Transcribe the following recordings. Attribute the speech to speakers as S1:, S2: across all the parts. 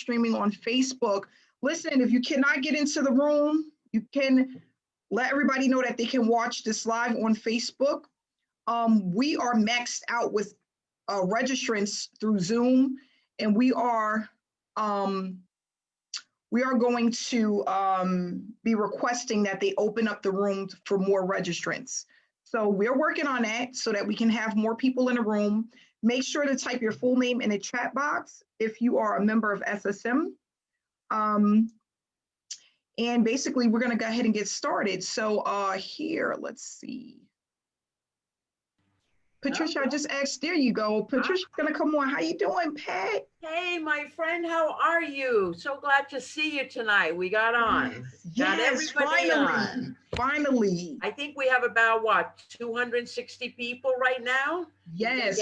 S1: streaming on Facebook. Listen, if you cannot get into the room, you can let everybody know that they can watch this live on Facebook. We are maxed out with registrants through Zoom, and we are going to be requesting that they open up the room for more registrants. So we're working on that so that we can have more people in the room. Make sure to type your full name in the chat box if you are a member of SSM. And basically, we're going to go ahead and get started. So here, let's see. Patricia, I just asked, there you go. Patricia's going to come on. How you doing, Pat?
S2: Hey, my friend, how are you? So glad to see you tonight. We got on.
S1: Yes, finally.
S2: I think we have about, what, 260 people right now?
S1: Yes.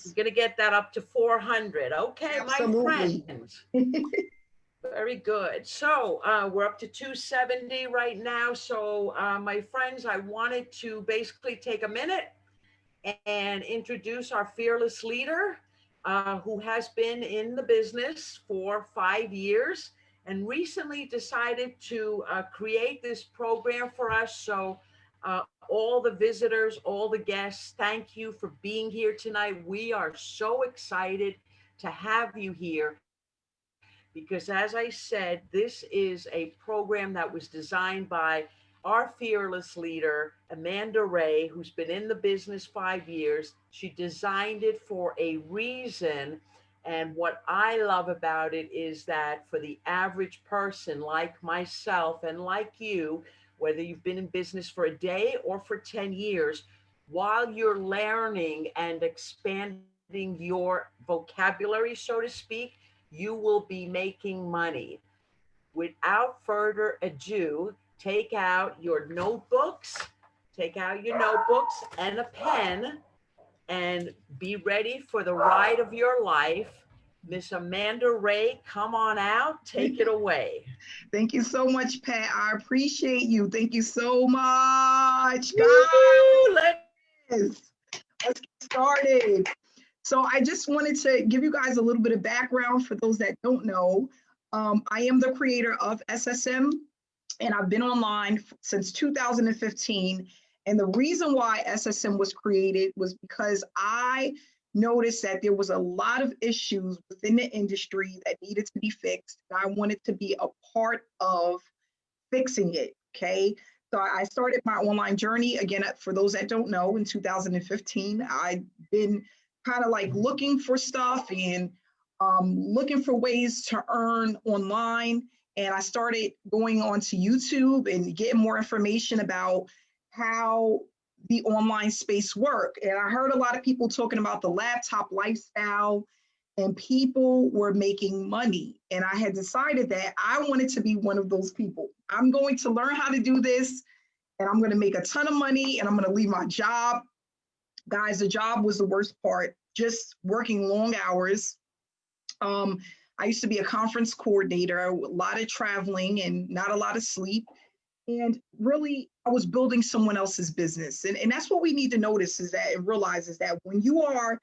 S2: We're going to get that up to 400. Okay,
S1: absolutely.
S2: My friends. Very good. So we're up to 270 right now. So my friends, I wanted to basically take a minute and introduce our fearless leader who has been in the business for 5 years and recently decided to create this program for us. So all the visitors, all the guests, thank you for being here tonight. We are so excited to have you here because, as I said, this is a program that was designed by our fearless leader, Amanda Ray, who's been in the business 5 years. She designed it for a reason. And what I love about it is that for the average person like myself and like you, whether you've been in business for a day or for 10 years, while you're learning and expanding your vocabulary, so to speak, you will be making money. Without further ado, take out your notebooks and a pen and be ready for the ride of your life. Miss Amanda Ray, come on out, take it away.
S1: Thank you so much, Pat. I appreciate you. Thank you so much. Guys, let's get started. So I just wanted to give you guys a little bit of background for those that don't know. I am the creator of SSM, and I've been online since 2015. And the reason why SSM was created was because I noticed that there was a lot of issues within the industry that needed to be fixed. And I wanted to be a part of fixing it, okay? So I started my online journey, again, for those that don't know, in 2015. I've been kind of like looking for stuff and looking for ways to earn online. And I started going onto YouTube and getting more information about how the online space worked. And I heard a lot of people talking about the laptop lifestyle, and people were making money. And I had decided that I wanted to be one of those people. I'm going to learn how to do this, and I'm going to make a ton of money, and I'm going to leave my job. Guys, the job was the worst part, just working long hours. I used to be a conference coordinator, a lot of traveling and not a lot of sleep. And really, I was building someone else's business. And that's what we need to notice is that and realize is that when you are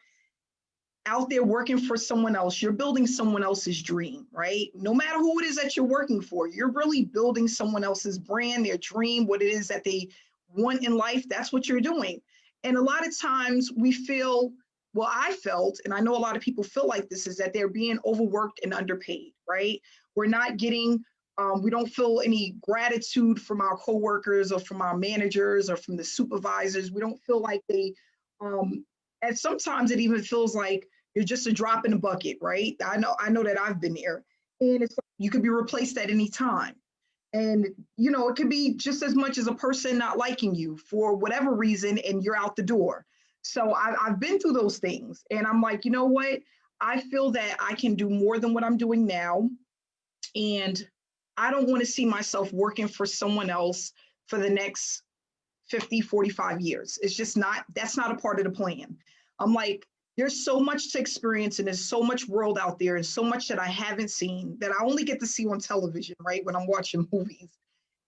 S1: out there working for someone else, you're building someone else's dream, right? No matter who it is that you're working for, you're really building someone else's brand, their dream, what it is that they want in life. That's what you're doing. And a lot of times we feel, well, I felt, and I know a lot of people feel like this, is that they're being overworked and underpaid, right? We're not getting, we don't feel any gratitude from our coworkers or from our managers or from the supervisors. We don't feel like they, and sometimes it even feels like you're just a drop in the bucket, right? I know that I've been there. And it's, you could be replaced at any time. And, you know, it could be just as much as a person not liking you for whatever reason, and you're out the door. So I've been through those things, and I'm like, you know what? I feel that I can do more than what I'm doing now. And I don't want to see myself working for someone else for the next 50, 45 years. It's just not, that's not a part of the plan. I'm like, there's so much to experience, and there's so much world out there, and so much that I haven't seen that I only get to see on television, right? When I'm watching movies.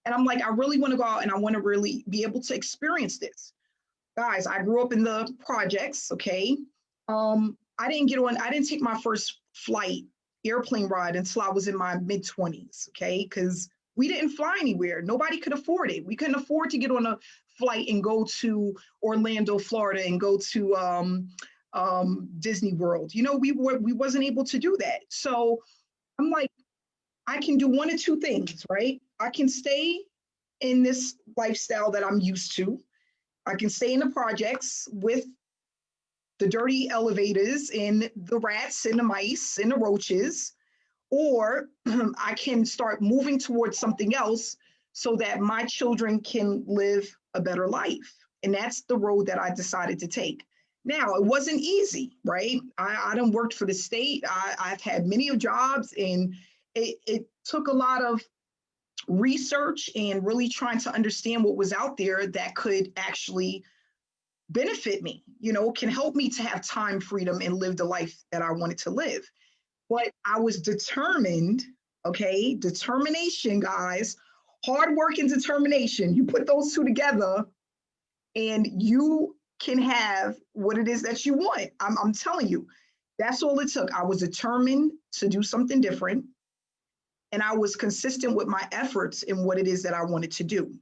S1: And I'm like, I really want to go out and I want to really be able to experience this. Guys, I grew up in the projects, okay? I didn't take my first flight airplane ride until I was in my mid-20s, okay? Because we didn't fly anywhere. Nobody could afford it. We couldn't afford to get on a flight and go to Orlando, Florida, and go to Disney World. You know, we wasn't able to do that. So I'm like, I can do one of two things, right? I can stay in this lifestyle that I'm used to. I can stay in the projects with the dirty elevators and the rats and the mice and the roaches, or I can start moving towards something else so that my children can live a better life. And that's the road that I decided to take. Now, it wasn't easy, right? I done worked for the state. I've had many jobs, and it took a lot of research and really trying to understand what was out there that could actually benefit me, you know, can help me to have time freedom and live the life that I wanted to live. But I was determined, okay? Determination, guys, hard work and determination. You put those two together and you can have what it is that you want. I'm telling you, that's all it took. I was determined to do something different, and I was consistent with my efforts in what it is that I wanted to do.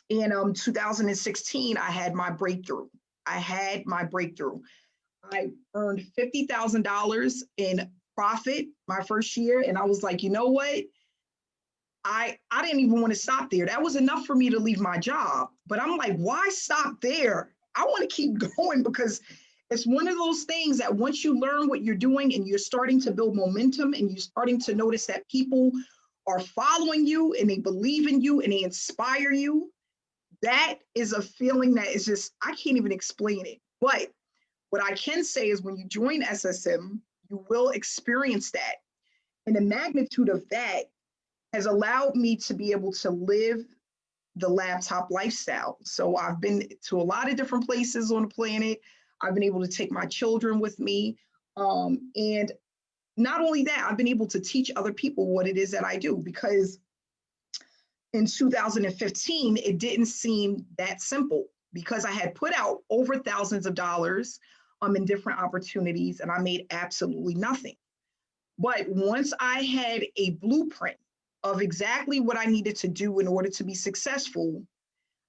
S1: In 2016, I had my breakthrough. I earned $50,000 in profit my first year. And I was like, you know what? I didn't even want to stop there. That was enough for me to leave my job. But I'm like, why stop there? I want to keep going, because it's one of those things that once you learn what you're doing and you're starting to build momentum and you're starting to notice that people are following you and they believe in you and they inspire you, that is a feeling that is just, I can't even explain it. But what I can say is when you join SSM, you will experience that. And the magnitude of that has allowed me to be able to live the laptop lifestyle. So I've been to a lot of different places on the planet. I've been able to take my children with me. And not only that, I've been able to teach other people what it is that I do, because in 2015, it didn't seem that simple, because I had put out over thousands of dollars in different opportunities and I made absolutely nothing. But once I had a blueprint of exactly what I needed to do in order to be successful,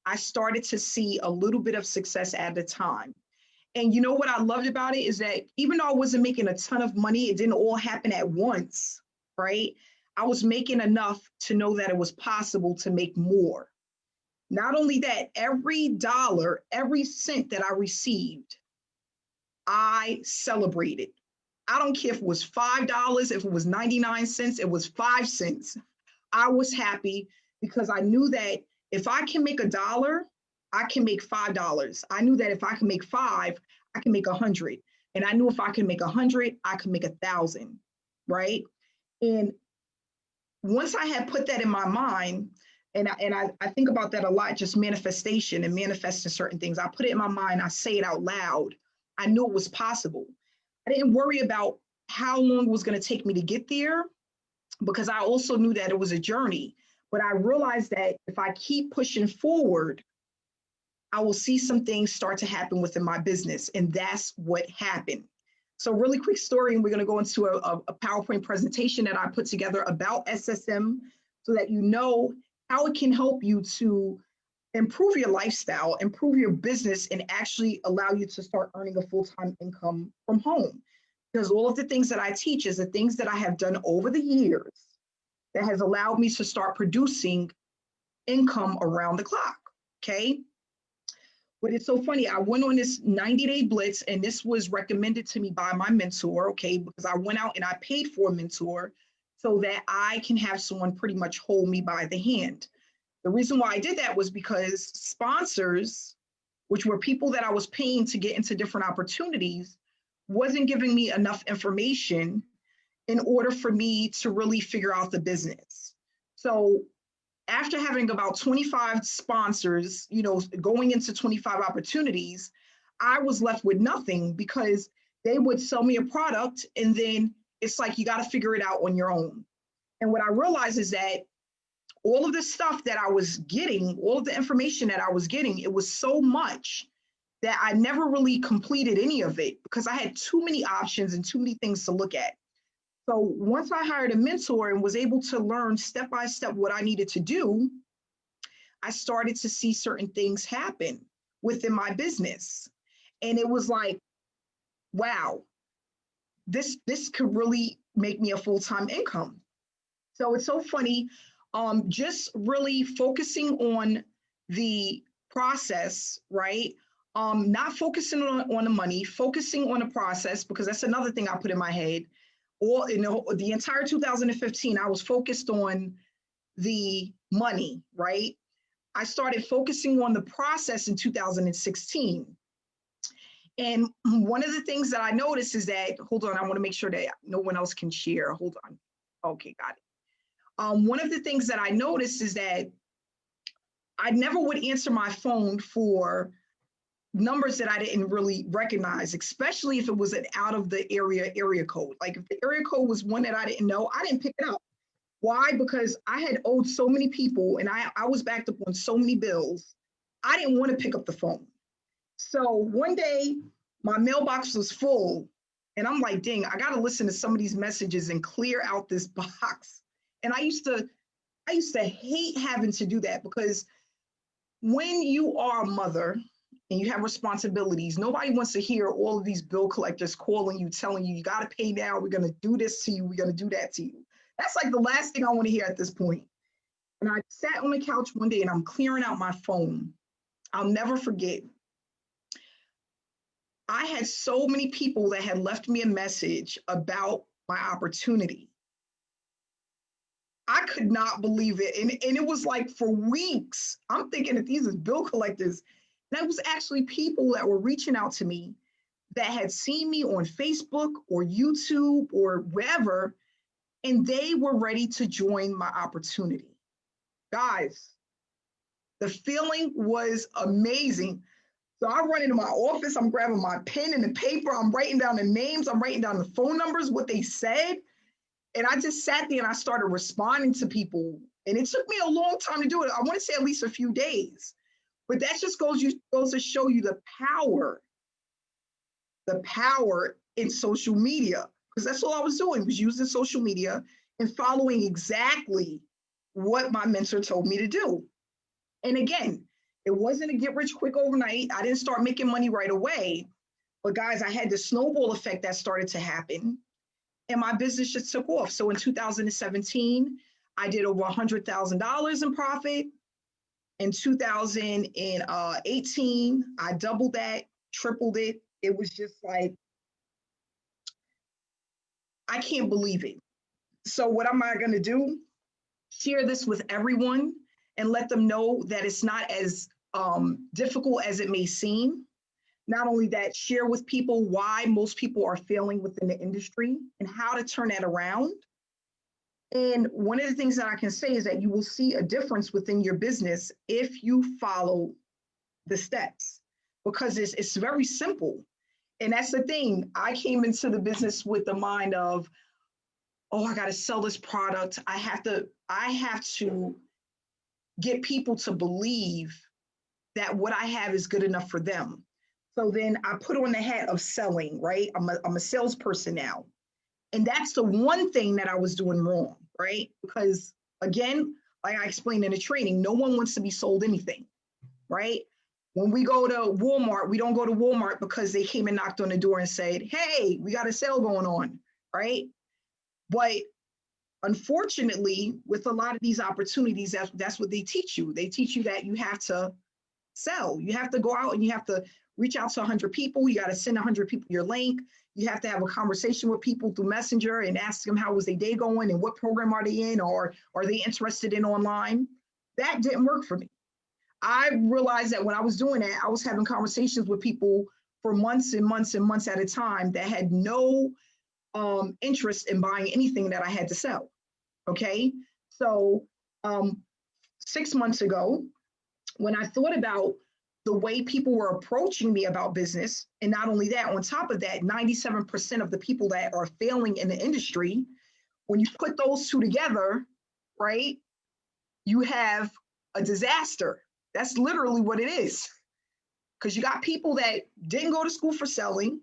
S1: I started to see a little bit of success at a time. And you know what I loved about it is that even though I wasn't making a ton of money, it didn't all happen at once, right? I was making enough to know that it was possible to make more. Not only that, every dollar, every cent that I received, I celebrated. I don't care if it was $5, if it was 99 cents, it was 5 cents. I was happy because I knew that if I can make $1, I can make $5. I knew that if I can make 5, I can make 100. And I knew if I can make 100, I could make 1,000, right? And once I had put that in my mind, and I think about that a lot, just manifestation and manifesting certain things. I put it in my mind, I say it out loud. I knew it was possible. I didn't worry about how long it was going to take me to get there, because I also knew that it was a journey. But I realized that if I keep pushing forward, I will see some things start to happen within my business. And that's what happened. So really quick story, and we're going to go into a PowerPoint presentation that I put together about SSM so that you know how it can help you to improve your lifestyle, improve your business, and actually allow you to start earning a full-time income from home. Because all of the things that I teach is the things that I have done over the years that has allowed me to start producing income around the clock, okay? But it's so funny, I went on this 90-day blitz, and this was recommended to me by my mentor, okay? Because I went out and I paid for a mentor so that I can have someone pretty much hold me by the hand. The reason why I did that was because sponsors, which were people that I was paying to get into different opportunities, wasn't giving me enough information in order for me to really figure out the business. So after having about 25 sponsors, you know, going into 25 opportunities, I was left with nothing, because they would sell me a product and then it's like, you got to figure it out on your own. And what I realized is that all of the stuff that I was getting, all of the information that I was getting, it was so much that I never really completed any of it because I had too many options and too many things to look at. So once I hired a mentor and was able to learn step by step what I needed to do, I started to see certain things happen within my business. And it was like, wow, this could really make me a full-time income. So it's so funny, just really focusing on the process, right? Not focusing on the money, focusing on the process, because that's another thing I put in my head. Or the entire 2015, I was focused on the money, right? I started focusing on the process in 2016. And one of the things that I noticed is that, hold on, I want to make sure that no one else can share. Hold on. Okay, got it. One of the things that I noticed is that I never would answer my phone for numbers that I didn't really recognize, especially if it was an out of the area code. Like if the area code was one that I didn't know, I didn't pick it up. Why? Because I had owed so many people and I was backed up on so many bills. I didn't want to pick up the phone. So one day my mailbox was full and I'm like, dang, I got to listen to some of these messages and clear out this box. And I used to hate having to do that, because when you are a mother and you have responsibilities, nobody wants to hear all of these bill collectors calling you, telling you, you got to pay now. We're going to do this to you. We're going to do that to you. That's like the last thing I want to hear at this point. And I sat on the couch one day and I'm clearing out my phone. I'll never forget. I had so many people that had left me a message about my opportunity. I could not believe it. And it was like for weeks, I'm thinking that these are bill collectors. And it was actually people that were reaching out to me that had seen me on Facebook or YouTube or wherever, and they were ready to join my opportunity. Guys, the feeling was amazing. So I run into my office, I'm grabbing my pen and the paper, I'm writing down the names, I'm writing down the phone numbers, what they said. And I just sat there and I started responding to people. And it took me a long time to do it. I want to say at least a few days. But that just goes to show you the power in social media. Because that's all I was doing, was using social media and following exactly what my mentor told me to do. And again, it wasn't a get rich quick overnight. I didn't start making money right away. But guys, I had the snowball effect that started to happen. And my business just took off. So in 2017, I did over $100,000 in profit. In 2018, I doubled that, tripled it. It was just like, I can't believe it. So what am I going to do? Share this with everyone and let them know that it's not as difficult as it may seem. Not only that, share with people why most people are failing within the industry and how to turn that around. And one of the things that I can say is that you will see a difference within your business if you follow the steps, because it's very simple. And that's the thing. I came into the business with the mind of, oh, I got to sell this product. I have to get people to believe that what I have is good enough for them. So then I put on the hat of selling, right? I'm a salesperson now. And that's the one thing that I was doing wrong, right? Because again, like I explained in the training, no one wants to be sold anything, right? When we go to Walmart, we don't go to Walmart because they came and knocked on the door and said, hey, we got a sale going on, right? But unfortunately, with a lot of these opportunities, that's what they teach you. They teach you that you have to sell. You have to go out and you have to reach out to 100 people. You got to send 100 people your link. You have to have a conversation with people through Messenger and ask them how was their day going and what program are they in, or are they interested in online? That didn't work for me. I realized that when I was doing that, I was having conversations with people for months and months and months at a time that had no interest in buying anything that I had to sell. Okay. So 6 months ago, when I thought about the way people were approaching me about business, and not only that, on top of that, 97% of the people that are failing in the industry, when you put those two together, right, you have a disaster. That's literally what it is. Because you got people that didn't go to school for selling.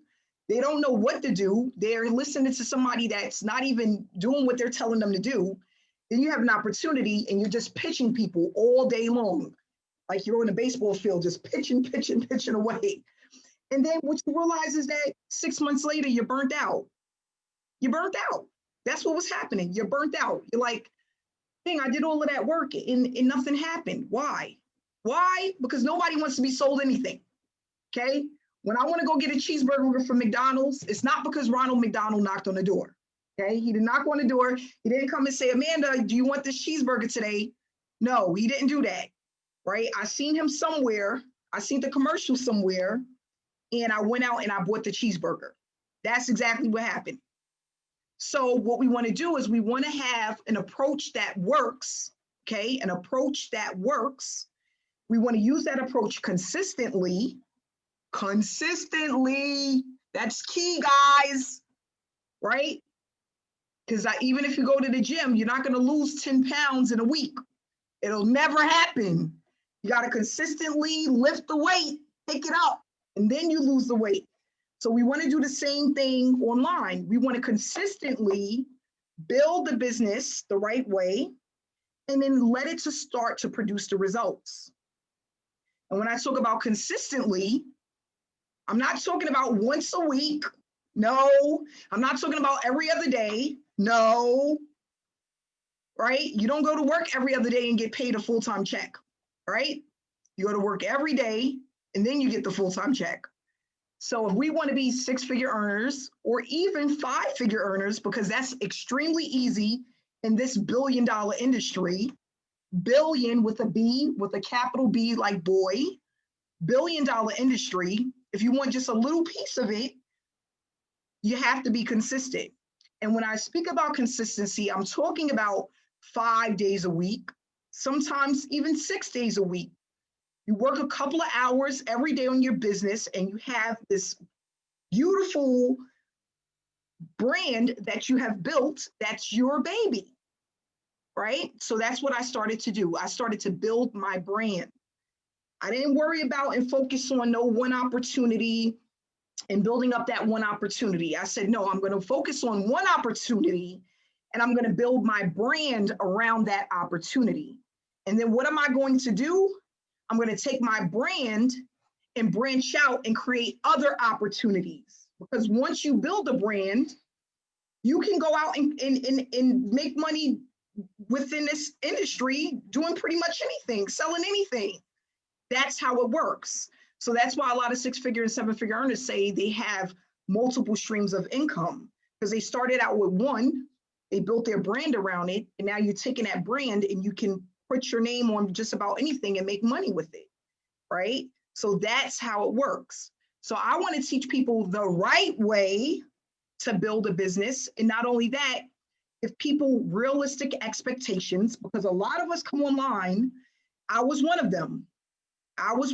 S1: They don't know what to do. They're listening to somebody that's not even doing what they're telling them to do. Then you have an opportunity and you're just pitching people all day long. Like you're on a baseball field, just pitching away. And then what you realize is that 6 months later, you're burnt out. You're burnt out. That's what was happening. You're burnt out. You're like, dang, I did all of that work and nothing happened. Why? Why? Because nobody wants to be sold anything. Okay? When I want to go get a cheeseburger from McDonald's, it's not because Ronald McDonald knocked on the door. Okay? He didn't knock on the door. He didn't come and say, Amanda, do you want this cheeseburger today? No, he didn't do that. Right? I seen him somewhere. I seen the commercial somewhere, and I went out and I bought the cheeseburger. That's exactly what happened. So what we want to do is we want to have an approach that works. Okay? An approach that works. We want to use that approach consistently. That's key, guys, right? Because even if you go to the gym, you're not going to lose 10 pounds in a week. It'll never happen. You got to consistently lift the weight, pick it up, and then you lose the weight. So we want to do the same thing online. We want to consistently build the business the right way, and then let it to start to produce the results. And when I talk about consistently, I'm not talking about once a week. No, I'm not talking about every other day. No, right? You don't go to work every other day and get paid a full-time check, right? You go to work every day and then you get the full-time check. So if we want to be six-figure earners or even five-figure earners, because that's extremely easy in this billion-dollar industry, billion with a B, with a capital B like boy, billion-dollar industry, if you want just a little piece of it, you have to be consistent. And when I speak about consistency, I'm talking about 5 days a week, sometimes even 6 days a week. You work a couple of hours every day on your business and you have this beautiful brand that you have built that's your baby, right? So that's what I started to do. I started to build my brand. I didn't worry about and focus on no one opportunity and building up that one opportunity. I said, no, I'm going to focus on one opportunity and I'm going to build my brand around that opportunity. And then what am I going to do? I'm going to take my brand and branch out and create other opportunities. Because once you build a brand, you can go out and make money within this industry doing pretty much anything, selling anything. That's how it works. So that's why a lot of six-figure and seven-figure earners say they have multiple streams of income, because they started out with one, they built their brand around it, and now you're taking that brand and you can put your name on just about anything and make money with it, right? So that's how it works. So I want to teach people the right way to build a business. And not only that, give people realistic expectations, because a lot of us come online. I was one of them. I was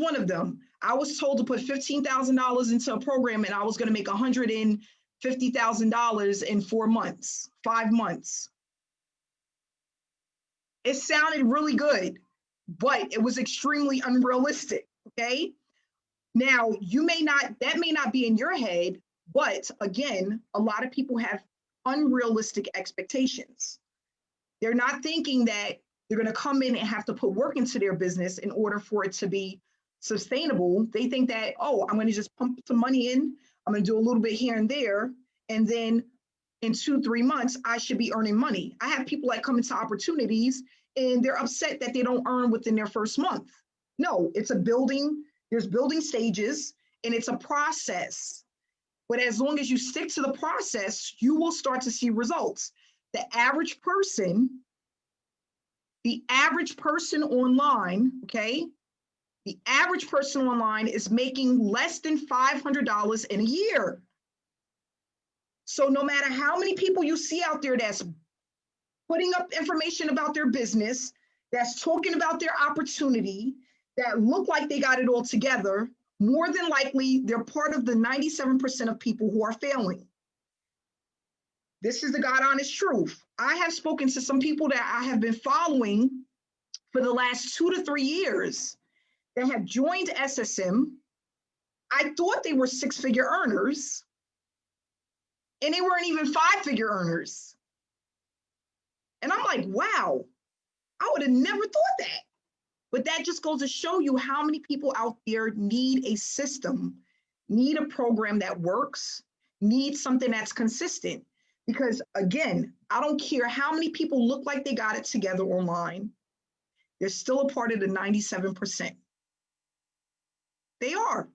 S1: told to put $15,000 into a program and I was going to make $150,000 in 4 months, 5 months. It sounded really good, but it was extremely unrealistic. Okay. Now that may not be in your head, but again, a lot of people have unrealistic expectations. They're not thinking that they're going to come in and have to put work into their business in order for it to be sustainable. They think that, oh, I'm going to just pump some money in. I'm going to do a little bit here and there. And then in 2-3 months, I should be earning money. I have people that come into opportunities and they're upset that they don't earn within their first month. No, it's a building. There's building stages and it's a process. But as long as you stick to the process, you will start to see results. The average person online, okay? The average person online is making less than $500 in a year. So no matter how many people you see out there that's putting up information about their business, that's talking about their opportunity, that look like they got it all together, more than likely they're part of the 97% of people who are failing. This is the God honest truth. I have spoken to some people that I have been following for the last 2 to 3 years that have joined SSM. I thought they were six-figure earners, and they weren't even 5-figure earners. And I'm like, wow, I would have never thought that. But that just goes to show you how many people out there need a system, need a program that works, need something that's consistent. Because again, I don't care how many people look like they got it together online, they're still a part of the 97%. They are.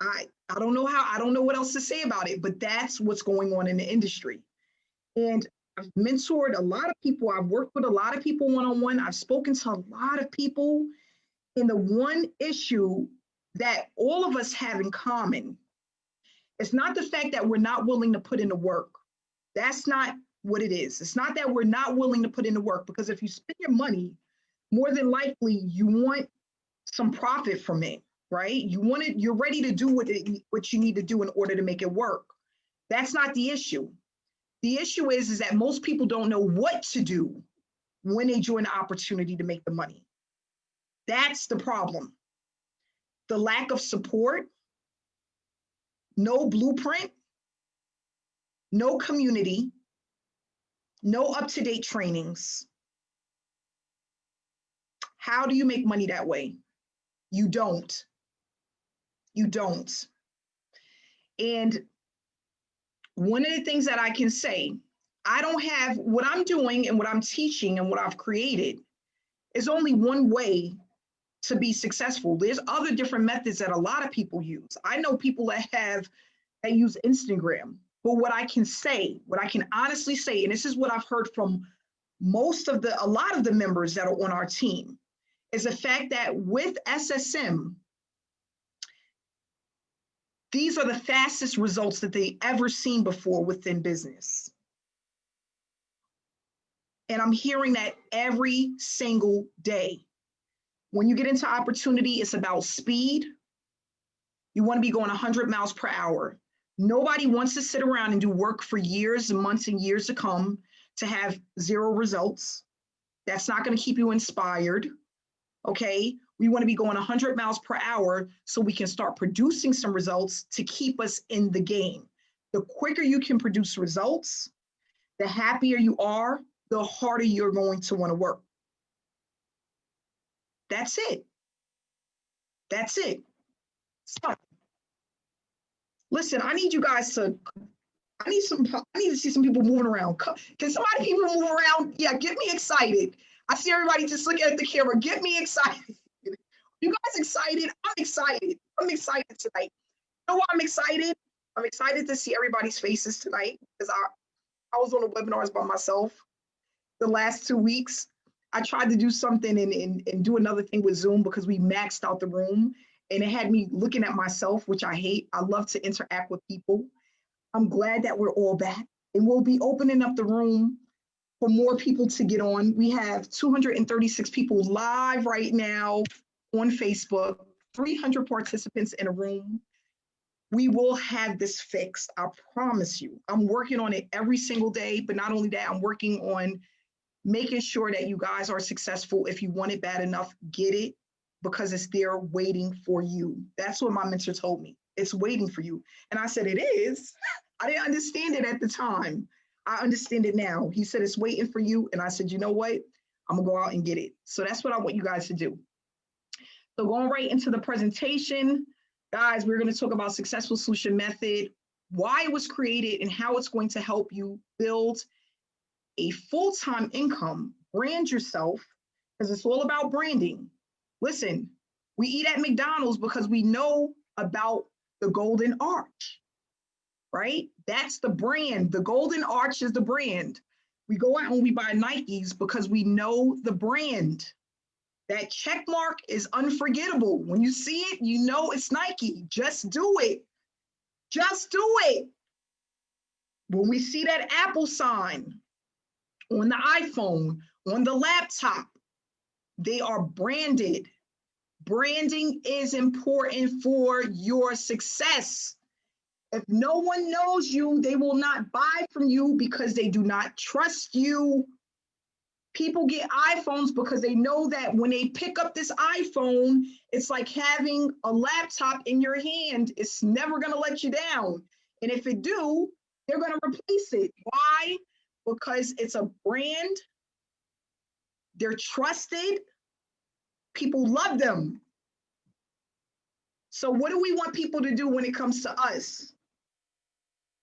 S1: I don't know what else to say about it, but that's what's going on in the industry. And I've mentored a lot of people. I've worked with a lot of people one-on-one. I've spoken to a lot of people. And the one issue that all of us have in common, it's not the fact that we're not willing to put in the work. That's not what it is. It's not that we're not willing to put in the work, because if you spend your money, more than likely you want some profit from it, right? You're ready to do what you need to do in order to make it work. That's not the issue. The issue is that most people don't know what to do when they join the opportunity to make the money. That's the problem. The lack of support, no blueprint, no community, no up-to-date trainings. How do you make money that way? You don't. You don't. And one of the things that I can say, I don't have what I'm doing and what I'm teaching and what I've created is only one way to be successful. There's other different methods that a lot of people use. I know people that use Instagram, but what I can honestly say, and this is what I've heard from a lot of the members that are on our team, is the fact that with SSM, these are the fastest results that they ever seen before within business. And I'm hearing that every single day. When you get into opportunity, it's about speed. You want to be going 100 miles per hour. Nobody wants to sit around and do work for years and months and years to come to have 0 results. That's not going to keep you inspired. Okay? We want to be going 100 miles per hour so we can start producing some results to keep us in the game. The quicker you can produce results, the happier you are, the harder you're going to want to work. That's it. That's it. So, listen, I need you guys to, I need to see some people moving around. Can somebody people move around? Yeah, get me excited. I see everybody just looking at the camera. Get me excited. You guys excited? I'm excited. I'm excited tonight. You know why I'm excited? I'm excited to see everybody's faces tonight because I was on the webinars by myself the last 2 weeks. I tried to do something and do another thing with Zoom because we maxed out the room and it had me looking at myself, which I hate. I love to interact with people. I'm glad that we're all back and we'll be opening up the room for more people to get on. We have 236 people live right now on Facebook, 300 participants in a room. We will have this fixed, I promise you. I'm working on it every single day, but not only that, I'm working on making sure that you guys are successful. If you want it bad enough, get it because it's there waiting for you. That's what my mentor told me. It's waiting for you. And I said, it is. I didn't understand it at the time. I understand it now. He said, it's waiting for you. And I said, you know what? I'm gonna go out and get it. So that's what I want you guys to do. So going right into the presentation, guys, we're going to talk about Successful Solution Method, why it was created and how it's going to help you build a full-time income, brand yourself, because it's all about branding. Listen, we eat at McDonald's because we know about the golden arch, right? That's the brand. The golden arch is the brand. We go out and we buy Nikes because we know the brand. That check mark is unforgettable. When you see it, you know it's Nike. Just do it. Just do it. When we see that Apple sign on the iPhone, on the laptop, they are branded. Branding is important for your success. If no one knows you, they will not buy from you because they do not trust you. People get iPhones because they know that when they pick up this iPhone, it's like having a laptop in your hand. It's never going to let you down. And if it do, they're going to replace it. Why? Because it's a brand. They're trusted. People love them. So what do we want people to do when it comes to us?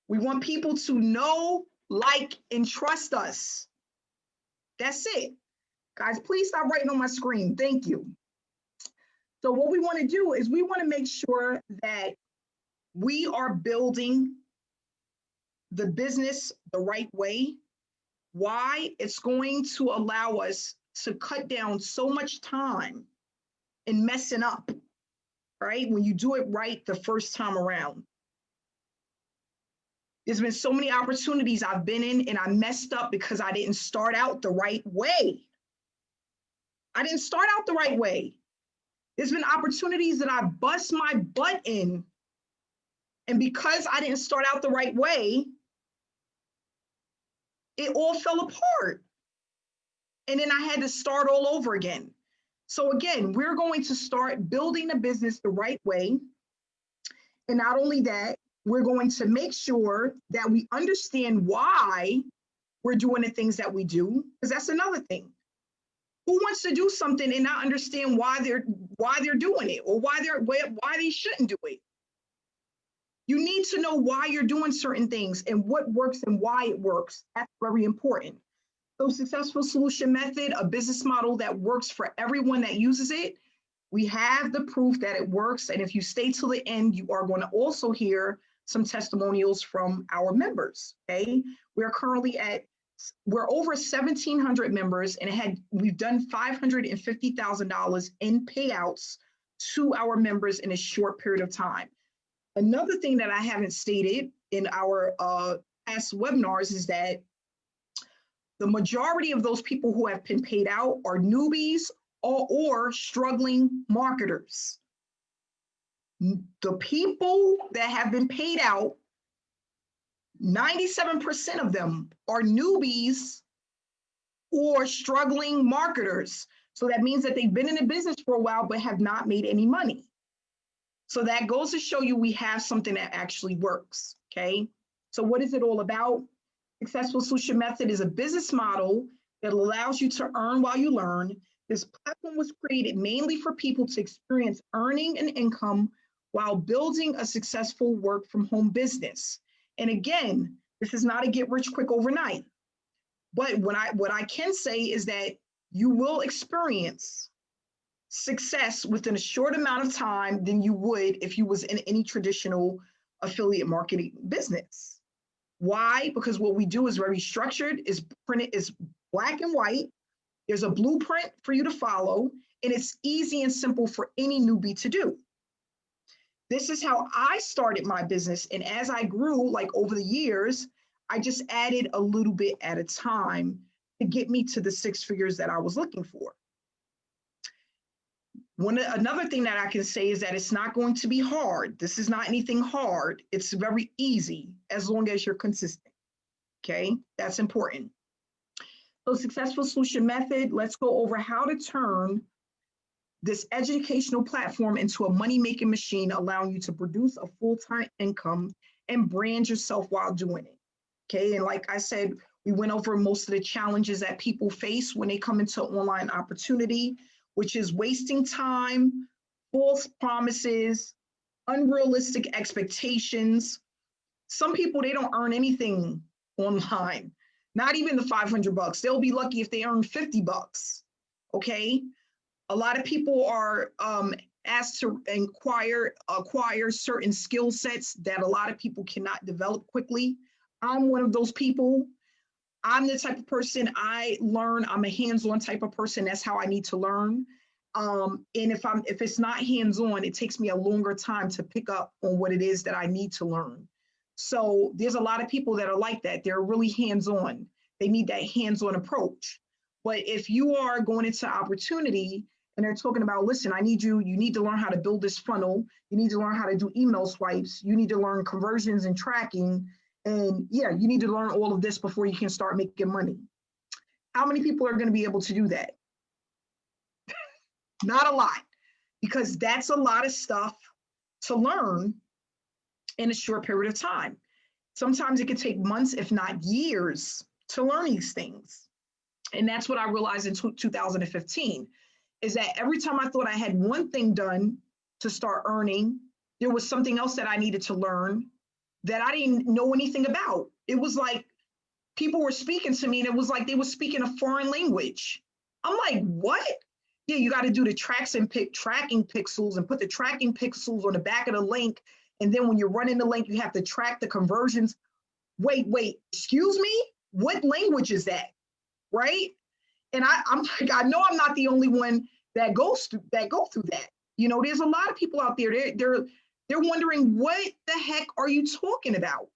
S1: We want people to know, like, and trust us. That's it. Guys, please stop writing on my screen. Thank you. So what we want to do is we want to make sure that we are building the business the right way. Why? It's going to allow us to cut down so much time in messing up, right? When you do it right the first time around. There's been so many opportunities I've been in and I messed up because I didn't start out the right way. I didn't start out the right way. There's been opportunities that I bust my butt in, and because I didn't start out the right way, it all fell apart. And then I had to start all over again. So again, we're going to start building a business the right way. And not only that, we're going to make sure that we understand why we're doing the things that we do, because that's another thing. Who wants to do something and not understand why they're doing it, or why they shouldn't do it? You need to know why you're doing certain things and what works and why it works. That's very important. So successful solution method, a business model that works for everyone that uses it. We have the proof that it works. And if you stay till the end, you are going to also hear some testimonials from our members, okay? We're over 1,700 members, and we've done $550,000 in payouts to our members in a short period of time. Another thing that I haven't stated in our past webinars is that the majority of those people who have been paid out are newbies or struggling marketers. The people that have been paid out, 97% of them are newbies or struggling marketers. So that means that they've been in the business for a while but have not made any money. So that goes to show you we have something that actually works, okay? So what is it all about? Successful Solution Method is a business model that allows you to earn while you learn. This platform was created mainly for people to experience earning an income while building a successful work from home business. And again, this is not a get rich quick overnight. But what I can say is that you will experience success within a short amount of time than you would if you was in any traditional affiliate marketing business. Why? Because what we do is very structured, is printed, is black and white. There's a blueprint for you to follow, and it's easy and simple for any newbie to do. This is how I started my business. And as I grew, like over the years, I just added a little bit at a time to get me to the 6 figures that I was looking for. Another thing that I can say is that it's not going to be hard. This is not anything hard. It's very easy as long as you're consistent. Okay, that's important. So Successful Solution Method, let's go over how to turn this educational platform into a money-making machine, allowing you to produce a full-time income and brand yourself while doing it. Okay, and like I said, we went over most of the challenges that people face when they come into online opportunity, which is wasting time, false promises, unrealistic expectations. Some people, they don't earn anything online, not even the $500. They'll be lucky if they earn $50, okay? A lot of people are asked to acquire certain skill sets that a lot of people cannot develop quickly. I'm one of those people. I'm the type of person I learn. I'm a hands-on type of person. That's how I need to learn. And if it's not hands-on, it takes me a longer time to pick up on what it is that I need to learn. So there's a lot of people that are like that. They're really hands-on. They need that hands-on approach. But if you are going into opportunity and they're talking about, listen, you need to learn how to build this funnel. You need to learn how to do email swipes. You need to learn conversions and tracking. And yeah, you need to learn all of this before you can start making money. How many people are going to be able to do that? Not a lot, because that's a lot of stuff to learn in a short period of time. Sometimes it could take months, if not years, to learn these things. And that's what I realized in 2015, is that every time I thought I had one thing done to start earning, there was something else that I needed to learn that I didn't know anything about. It was like people were speaking to me and it was like they were speaking a foreign language. I'm like, what? Yeah, you got to do the tracking pixels and put the tracking pixels on the back of the link. And then when you're running the link, you have to track the conversions. Wait, excuse me? What language is that? Right? And I'm like, I know I'm not the only one that go through that. You know, there's a lot of people out there, they're wondering, what the heck are you talking about?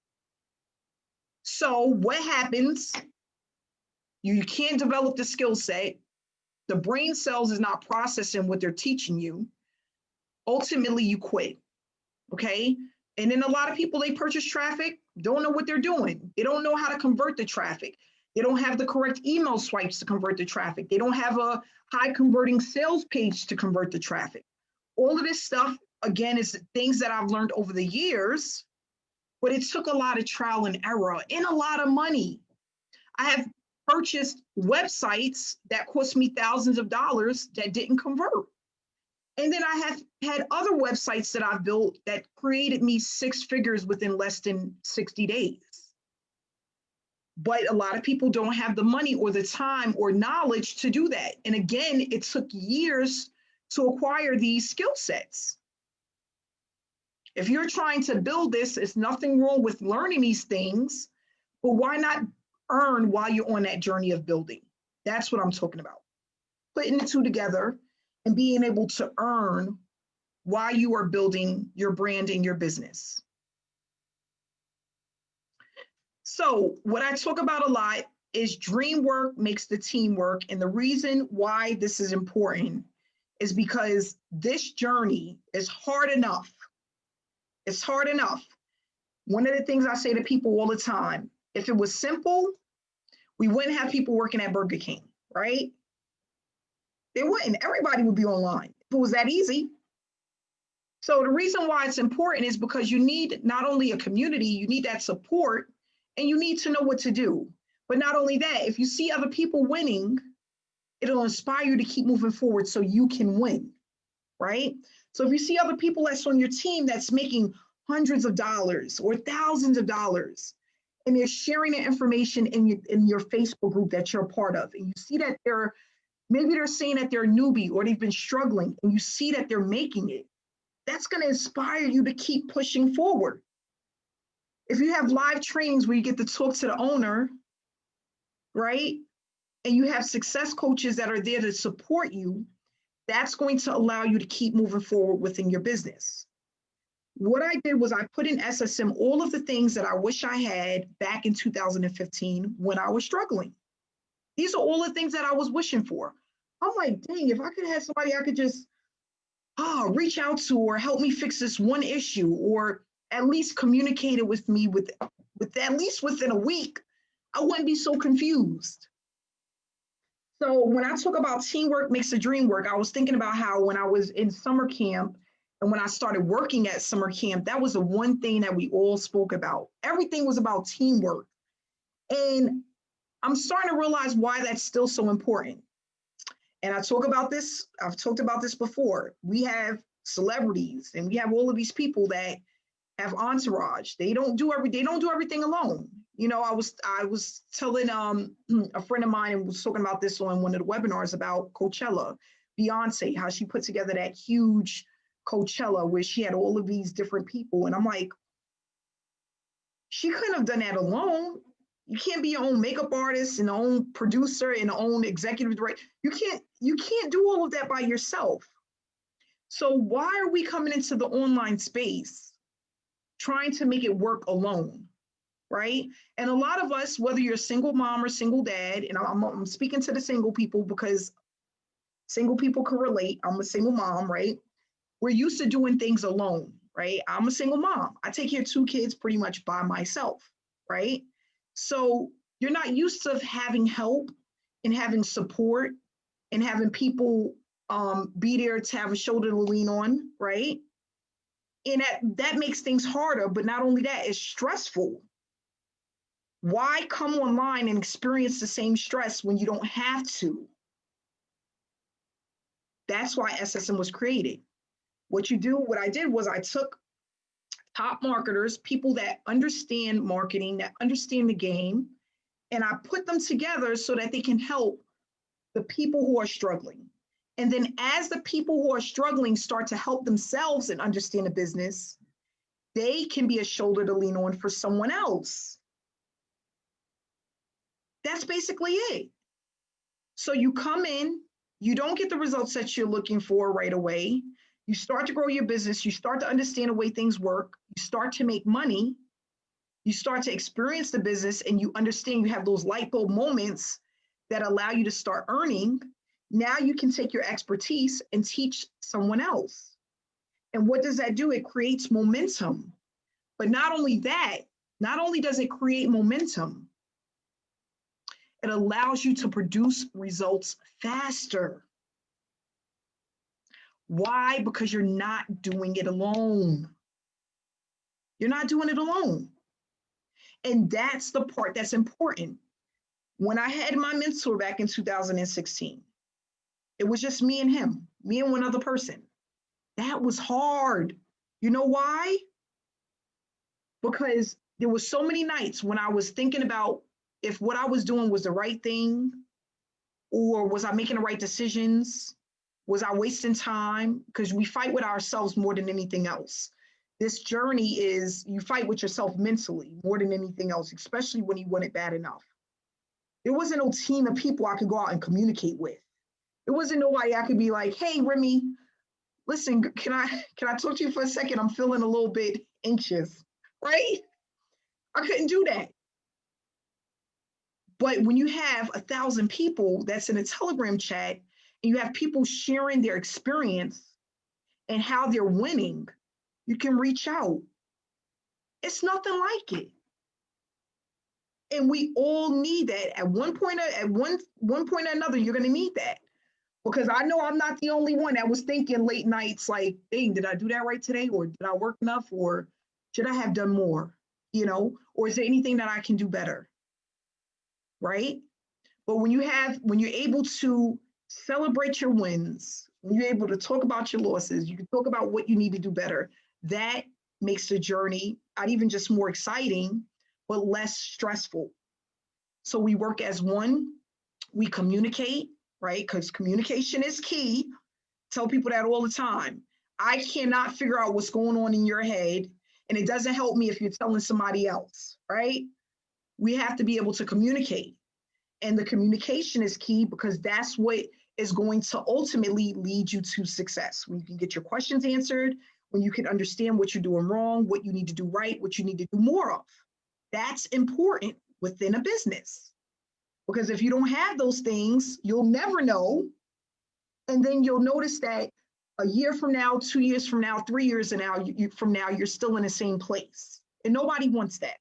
S1: So what happens? You can't develop the skill set. The brain cells is not processing what they're teaching you. Ultimately, you quit. Okay. And then a lot of people, they purchase traffic, don't know what they're doing. They don't know how to convert the traffic. They don't have the correct email swipes to convert the traffic. They don't have a high converting sales page to convert the traffic. All of this stuff, again, is things that I've learned over the years, but it took a lot of trial and error and a lot of money. I have purchased websites that cost me thousands of dollars that didn't convert. And then I have had other websites that I've built that created me 6 figures within less than 60 days. But a lot of people don't have the money or the time or knowledge to do that. And again, it took years to acquire these skill sets. If you're trying to build this, there's nothing wrong with learning these things, but why not earn while you're on that journey of building? That's what I'm talking about. Putting the two together and being able to earn while you are building your brand and your business. So what I talk about a lot is dream work makes the team work. And the reason why this is important is because this journey is hard enough. It's hard enough. One of the things I say to people all the time, if it was simple, we wouldn't have people working at Burger King, right? They wouldn't. Everybody would be online if it was that easy. So the reason why it's important is because you need not only a community, you need that support, and you need to know what to do. But not only that, if you see other people winning, it'll inspire you to keep moving forward so you can win, right? So if you see other people that's on your team that's making hundreds of dollars or thousands of dollars, and they're sharing the information in your Facebook group that you're a part of, and you see that maybe they're saying that they're a newbie or they've been struggling, and you see that they're making it, that's going to inspire you to keep pushing forward. If you have live trainings where you get to talk to the owner, right, and you have success coaches that are there to support you, that's going to allow you to keep moving forward within your business. What I did was I put in SSM all of the things that I wish I had back in 2015 when I was struggling. These are all the things that I was wishing for. I'm like, dang, if I could have somebody I could just reach out to or help me fix this one issue, or at least communicate it with me with at least within a week, I wouldn't be so confused. So when I talk about teamwork makes the dream work, I was thinking about how when I was in summer camp and when I started working at summer camp, that was the one thing that we all spoke about. Everything was about teamwork. And I'm starting to realize why that's still so important. And I've talked about this before. We have celebrities and we have all of these people that have entourage. They don't do everything alone. You know, I was telling a friend of mine and was talking about this on one of the webinars about Coachella, Beyonce, how she put together that huge Coachella where she had all of these different people. And I'm like, she couldn't have done that alone. You can't be your own makeup artist and own producer and own executive director. You can't do all of that by yourself. So why are we coming into the online space trying to make it work alone, right? And a lot of us, whether you're a single mom or single dad, and I'm speaking to the single people because single people can relate. I'm a single mom, right? We're used to doing things alone, right? I'm a single mom. I take care of 2 kids pretty much by myself, right? So you're not used to having help and having support and having people be there to have a shoulder to lean on, right? And that makes things harder, but not only that, it's stressful. Why come online and experience the same stress when you don't have to? That's why SSM was created. What I did was I took top marketers, people that understand marketing, that understand the game, and I put them together so that they can help the people who are struggling. And then as the people who are struggling start to help themselves and understand the business, they can be a shoulder to lean on for someone else. That's basically it. So you come in, you don't get the results that you're looking for right away. You start to grow your business. You start to understand the way things work. You start to make money. You start to experience the business and you understand you have those light bulb moments that allow you to start earning. Now you can take your expertise and teach someone else. And what does that do? It creates momentum. But not only that, not only does it create momentum, it allows you to produce results faster. Why? Because you're not doing it alone. You're not doing it alone. And that's the part that's important. When I had my mentor back in 2016, it was just me and him, me and one other person. That was hard. You know why? Because there were so many nights when I was thinking about if what I was doing was the right thing, or was I making the right decisions? Was I wasting time? Because we fight with ourselves more than anything else. This journey is you fight with yourself mentally more than anything else, especially when you want it bad enough. There wasn't no team of people I could go out and communicate with. There wasn't nobody I could be like, hey, Remy, listen, can I talk to you for a second? I'm feeling a little bit anxious, right? I couldn't do that. But when you have 1,000 people that's in a Telegram chat and you have people sharing their experience and how they're winning, you can reach out. It's nothing like it. And we all need that. At one point or another, you're going to need that. Because I know I'm not the only one that was thinking late nights like, dang, did I do that right today? Or did I work enough? Or should I have done more? You know, or is there anything that I can do better? Right? But when you're able to celebrate your wins, when you're able to talk about your losses, you can talk about what you need to do better. That makes the journey not even just more exciting, but less stressful. So we work as one, we communicate, right? Because communication is key. Tell people that all the time. I cannot figure out what's going on in your head, and it doesn't help me if you're telling somebody else, right? We have to be able to communicate. And the communication is key because that's what is going to ultimately lead you to success. When you can get your questions answered, when you can understand what you're doing wrong, what you need to do right, what you need to do more of. That's important within a business. Because if you don't have those things, you'll never know. And then you'll notice that a year from now, 2 years from now, 3 years from now, you're still in the same place. And nobody wants that.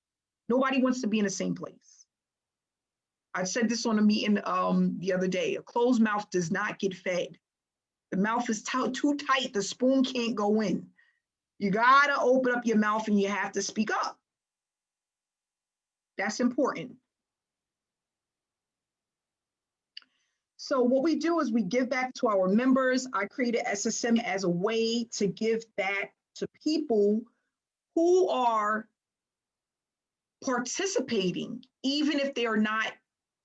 S1: Nobody wants to be in the same place. I said this on a meeting the other day. A closed mouth does not get fed. The mouth is too tight. The spoon can't go in. You got to open up your mouth and you have to speak up. That's important. So what we do is we give back to our members. I created SSM as a way to give back to people who are participating, even if they are not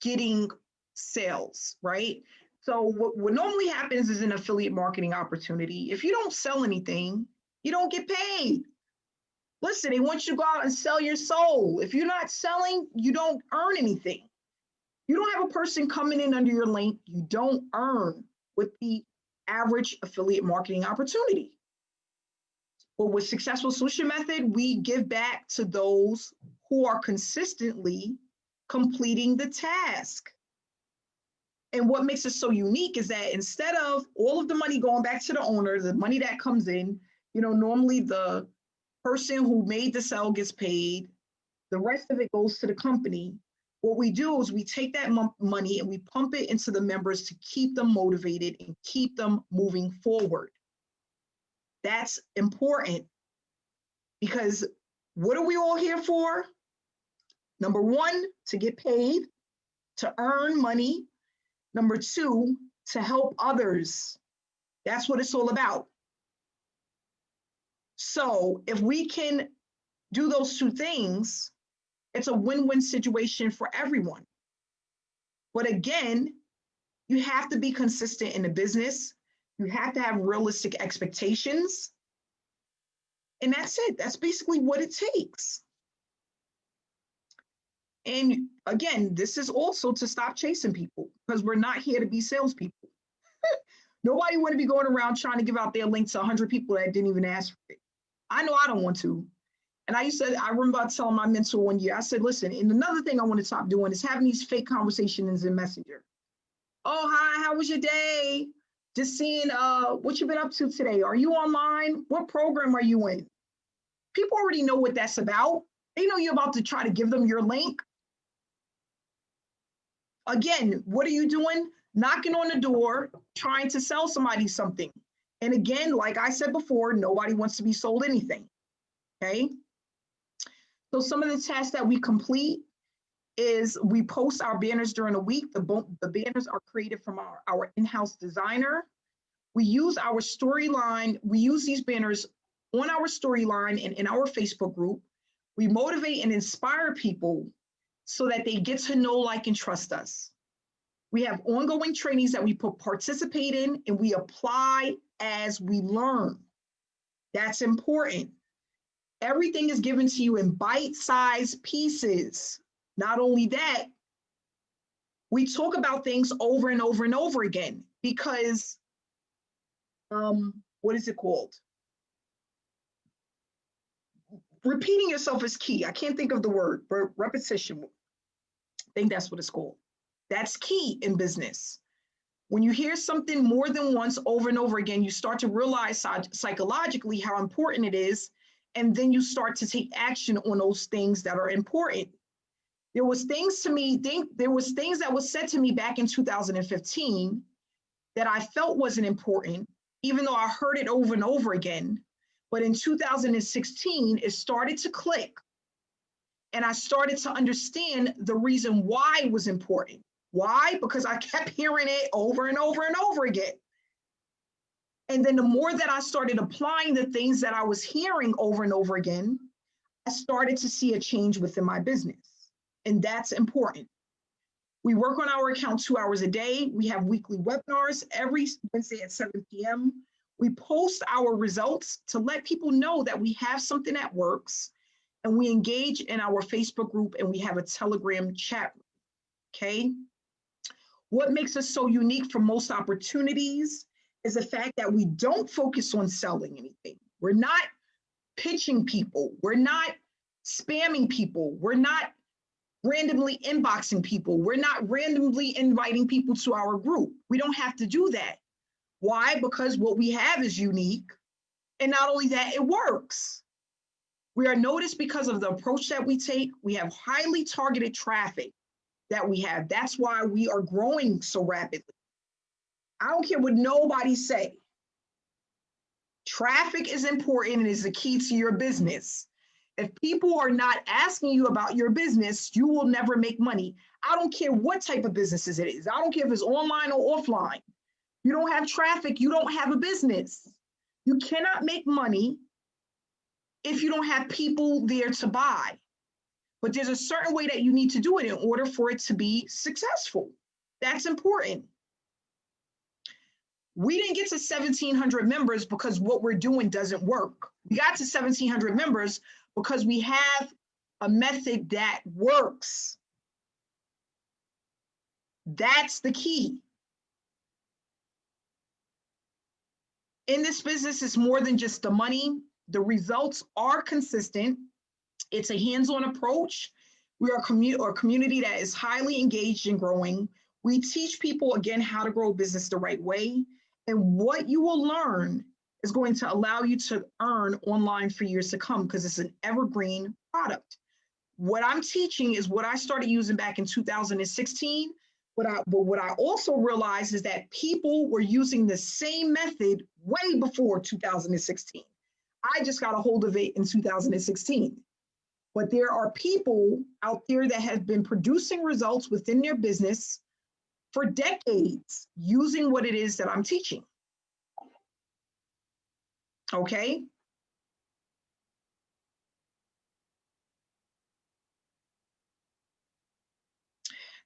S1: getting sales, right? So what normally happens is an affiliate marketing opportunity. If you don't sell anything, you don't get paid. Listen, they want you to go out and sell your soul. If you're not selling, you don't earn anything. You don't have a person coming in under your link, you don't earn with the average affiliate marketing opportunity. But with Successful Solution Method, we give back to those who are consistently completing the task. And what makes it so unique is that instead of all of the money going back to the owner, the money that comes in, you know, normally the person who made the sale gets paid, the rest of it goes to the company. What we do is we take that money and we pump it into the members to keep them motivated and keep them moving forward. That's important because what are we all here for? Number one, to get paid, to earn money. Number two, to help others. That's what it's all about. So if we can do those two things, it's a win-win situation for everyone. But again, you have to be consistent in the business. You have to have realistic expectations. And that's it. That's basically what it takes. And again, this is also to stop chasing people, because we're not here to be salespeople. Nobody want to be going around trying to give out their link to 100 people that didn't even ask for it. I know I don't want to. And I remember telling my mentor one year, I said, listen, and another thing I want to stop doing is having these fake conversations in Messenger. Oh, hi, how was your day? Just seeing what you've been up to today. Are you online? What program are you in? People already know what that's about. They know you're about to try to give them your link. Again, what are you doing? Knocking on the door, trying to sell somebody something. And again, like I said before, nobody wants to be sold anything, okay? So some of the tasks that we complete is we post our banners during the week. The banners are created from our in-house designer. We use our storyline. We use these banners on our storyline and in our Facebook group. We motivate and inspire people so that they get to know, like, and trust us. We have ongoing trainings that we participate in, and we apply as we learn. That's important. Everything is given to you in bite-sized pieces. Not only that, we talk about things over and over and over again because, what is it called? Repeating yourself is key. I can't think of the word, but repetition. I think that's what it's called. That's key in business. When you hear something more than once over and over again, you start to realize psychologically how important it is, and then you start to take action on those things that are important. There was things that was said to me back in 2015 that I felt wasn't important, even though I heard it over and over again. But in 2016, it started to click. And I started to understand the reason why it was important. Why? Because I kept hearing it over and over and over again. And then the more that I started applying the things that I was hearing over and over again, I started to see a change within my business. And that's important. We work on our account 2 hours a day. We have weekly webinars every Wednesday at 7 p.m. We post our results to let people know that we have something that works. And we engage in our Facebook group, and we have a Telegram chat. Okay. What makes us so unique from most opportunities is the fact that we don't focus on selling anything. We're not pitching people. We're not spamming people. We're not randomly inboxing people. We're not randomly inviting people to our group. We don't have to do that. Why? Because what we have is unique. And not only that, it works. We are noticed because of the approach that we take. We have highly targeted traffic that we have. That's why we are growing so rapidly. I don't care what nobody say. Traffic is important and is the key to your business. If people are not asking you about your business, you will never make money. I don't care what type of businesses it is. I don't care if it's online or offline. You don't have traffic, you don't have a business. You cannot make money if you don't have people there to buy. But there's a certain way that you need to do it in order for it to be successful. That's important. We didn't get to 1,700 members because what we're doing doesn't work. We got to 1,700 members because we have a method that works. That's the key. In this business, it's more than just the money. The results are consistent. It's a hands-on approach. We are a community that is highly engaged and growing. We teach people, again, how to grow a business the right way. And what you will learn is going to allow you to earn online for years to come because it's an evergreen product. What I'm teaching is what I started using back in 2016. But what I also realized is that people were using the same method way before 2016. I just got a hold of it in 2016. But there are people out there that have been producing results within their business for decades using what it is that I'm teaching. Okay?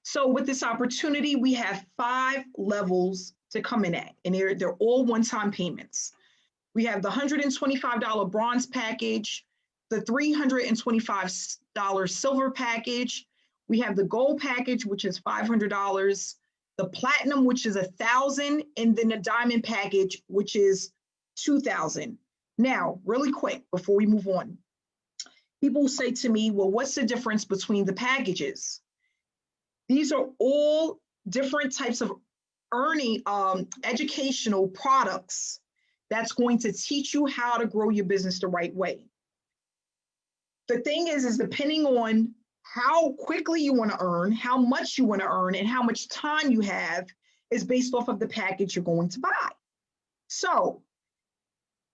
S1: So with this opportunity, we have 5 levels to come in at, and they're all one-time payments. We have the $125 bronze package, the $325 silver package. We have the gold package, which is $500, the platinum, which is $1,000, and then the diamond package, which is $2,000. Now, really quick, before we move on, people say to me, well, what's the difference between the packages? These are all different types of earning educational products that's going to teach you how to grow your business the right way. The thing is depending on how quickly you want to earn, how much you want to earn, and how much time you have is based off of the package you're going to buy. So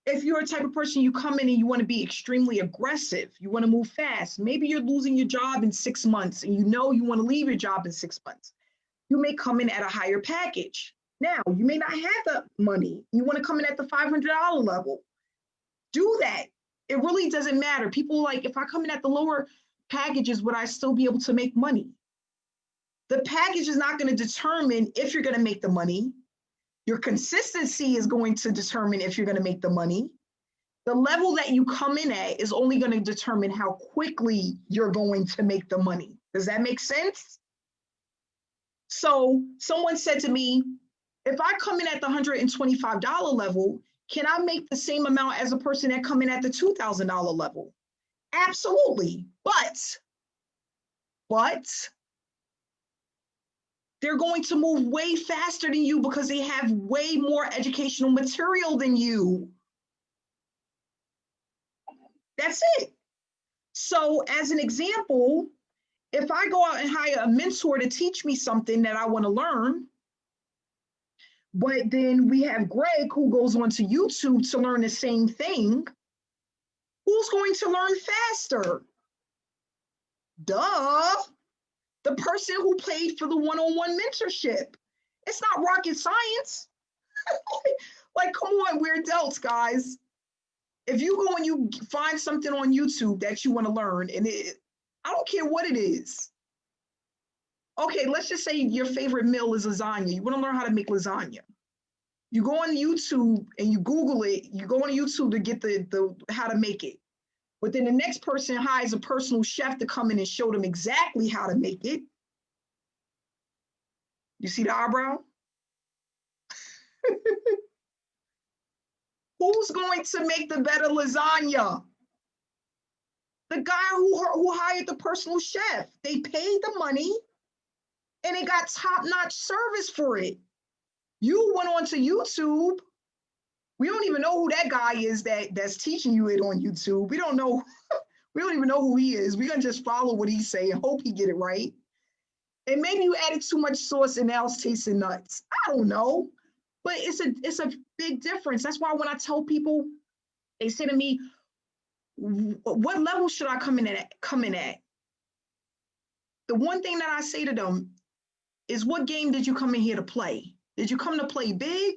S1: if you're a type of person, you come in and you want to be extremely aggressive, you want to move fast, maybe you're losing your job in 6 months and you know you want to leave your job in 6 months, you may come in at a higher package. Now, you may not have the money. You want to come in at the $500 level. Do that. It really doesn't matter. People like, if I come in at the lower packages, would I still be able to make money? The package is not going to determine if you're going to make the money. Your consistency is going to determine if you're going to make the money. The level that you come in at is only going to determine how quickly you're going to make the money. Does that make sense? So someone said to me, if I come in at the $125 level, can I make the same amount as a person that come in at the $2,000 level? Absolutely. But they're going to move way faster than you because they have way more educational material than you. That's it. So as an example, if I go out and hire a mentor to teach me something that I want to learn, but then we have Greg who goes onto YouTube to learn the same thing, who's going to learn faster? Duh. The person who paid for the one-on-one mentorship. It's not rocket science. Like, come on, we're adults, guys. If you go and you find something on YouTube that you want to learn, and I don't care what it is. Okay, let's just say your favorite meal is lasagna. You want to learn how to make lasagna. You go on YouTube and you Google it. You go on YouTube to get the how to make it. But then the next person hires a personal chef to come in and show them exactly how to make it. You see the eyebrow? Who's going to make the better lasagna? The guy who hired the personal chef. They paid the money and they got top-notch service for it. You went on to YouTube. We don't even know who that guy is that's teaching you it on YouTube. We don't know. We don't even know who he is. We're going to just follow what he's saying and hope he get it right. And maybe you added too much sauce and now it's tasting nuts. I don't know. But it's a big difference. That's why when I tell people, they say to me, what level should I come in at? The one thing that I say to them is, what game did you come in here to play? Did you come to play big?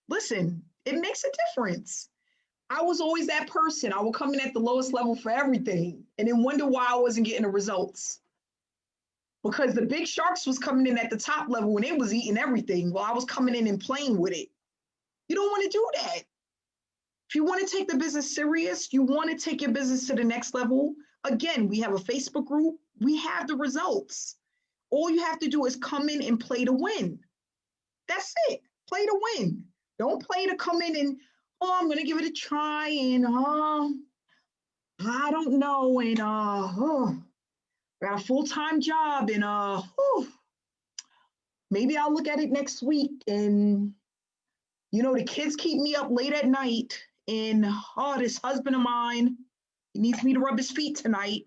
S1: Listen, it makes a difference. I was always that person. I would come in at the lowest level for everything and then wonder why I wasn't getting the results. Because the big sharks was coming in at the top level and they was eating everything while I was coming in and playing with it. You don't want to do that. If you want to take the business serious, you want to take your business to the next level. Again, we have a Facebook group. We have the results. All you have to do is come in and play to win. That's it. Play to win. Don't play to come in and, oh, I'm going to give it a try and, I don't know, and, I got a full-time job and, maybe I'll look at it next week and, the kids keep me up late at night and, this husband of mine, he needs me to rub his feet tonight.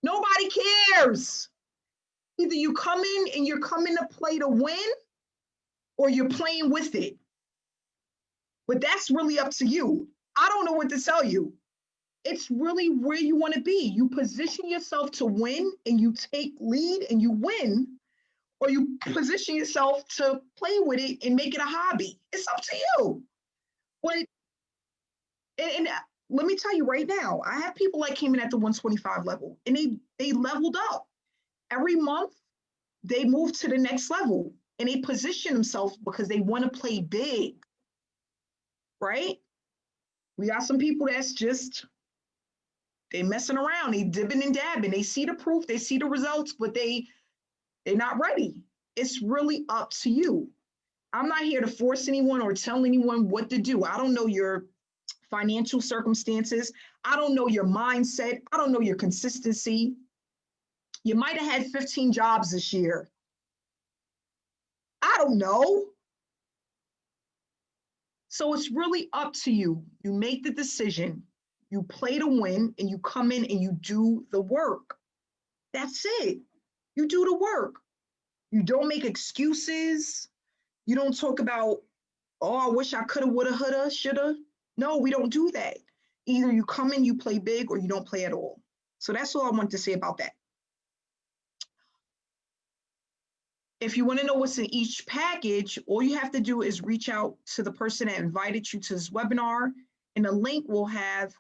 S1: Nobody cares. Either you come in and you're coming to play to win or you're playing with it. But that's really up to you. I don't know what to tell you. It's really where you want to be. You position yourself to win and you take lead and you win, or you position yourself to play with it and make it a hobby. It's up to you. But and let me tell you right now, I have people that came in at the 125 level and they leveled up. Every month they move to the next level and they position themselves because they want to play big, right? We got some people that's just, they messing around, they dipping and dabbing, they see the proof, they see the results, but they're not ready. It's really up to you. I'm not here to force anyone or tell anyone what to do. I don't know your financial circumstances. I don't know your mindset. I don't know your consistency. You might have had 15 jobs this year. I don't know. So it's really up to you. You make the decision, you play to win, and you come in and you do the work. That's it. You do the work. You don't make excuses. You don't talk about, oh, I wish I coulda, woulda, houlda, shoulda. No, we don't do that. Either you come in, you play big, or you don't play at all. So that's all I want to say about that. If you want to know what's in each package, all you have to do is reach out to the person that invited you to this webinar, and the link will have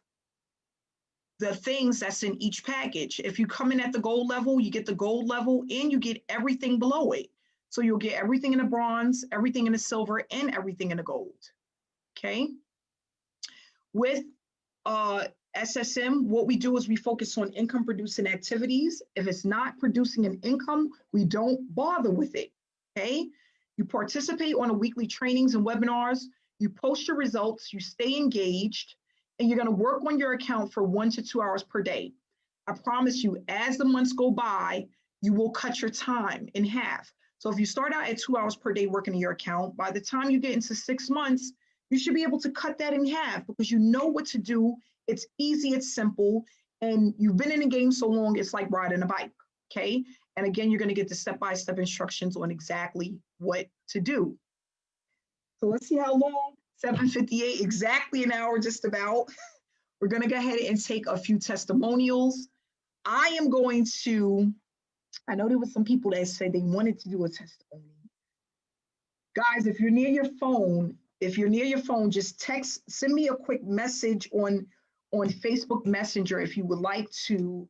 S1: the things that's in each package. If you come in at the gold level, you get the gold level and you get everything below it. So you'll get everything in the bronze, everything in the silver, and everything in the gold. Okay. With SSM, what we do is we focus on income producing activities. If it's not producing an income, we don't bother with it, okay? You participate on a weekly trainings and webinars, you post your results, you stay engaged, and you're gonna work on your account for 1 to 2 hours per day. I promise you, as the months go by, you will cut your time in half. So if you start out at 2 hours per day working in your account, by the time you get into 6 months, you should be able to cut that in half because you know what to do. It's easy, it's simple, and you've been in the game so long, it's like riding a bike, okay? And again, you're gonna get the step-by-step instructions on exactly what to do. So let's see how long, 7:58, exactly an hour just about. We're gonna go ahead and take a few testimonials. I am going to, I know there were some people that said they wanted to do a testimony. Guys, if you're near your phone, just send me a quick message on Facebook Messenger if you would like to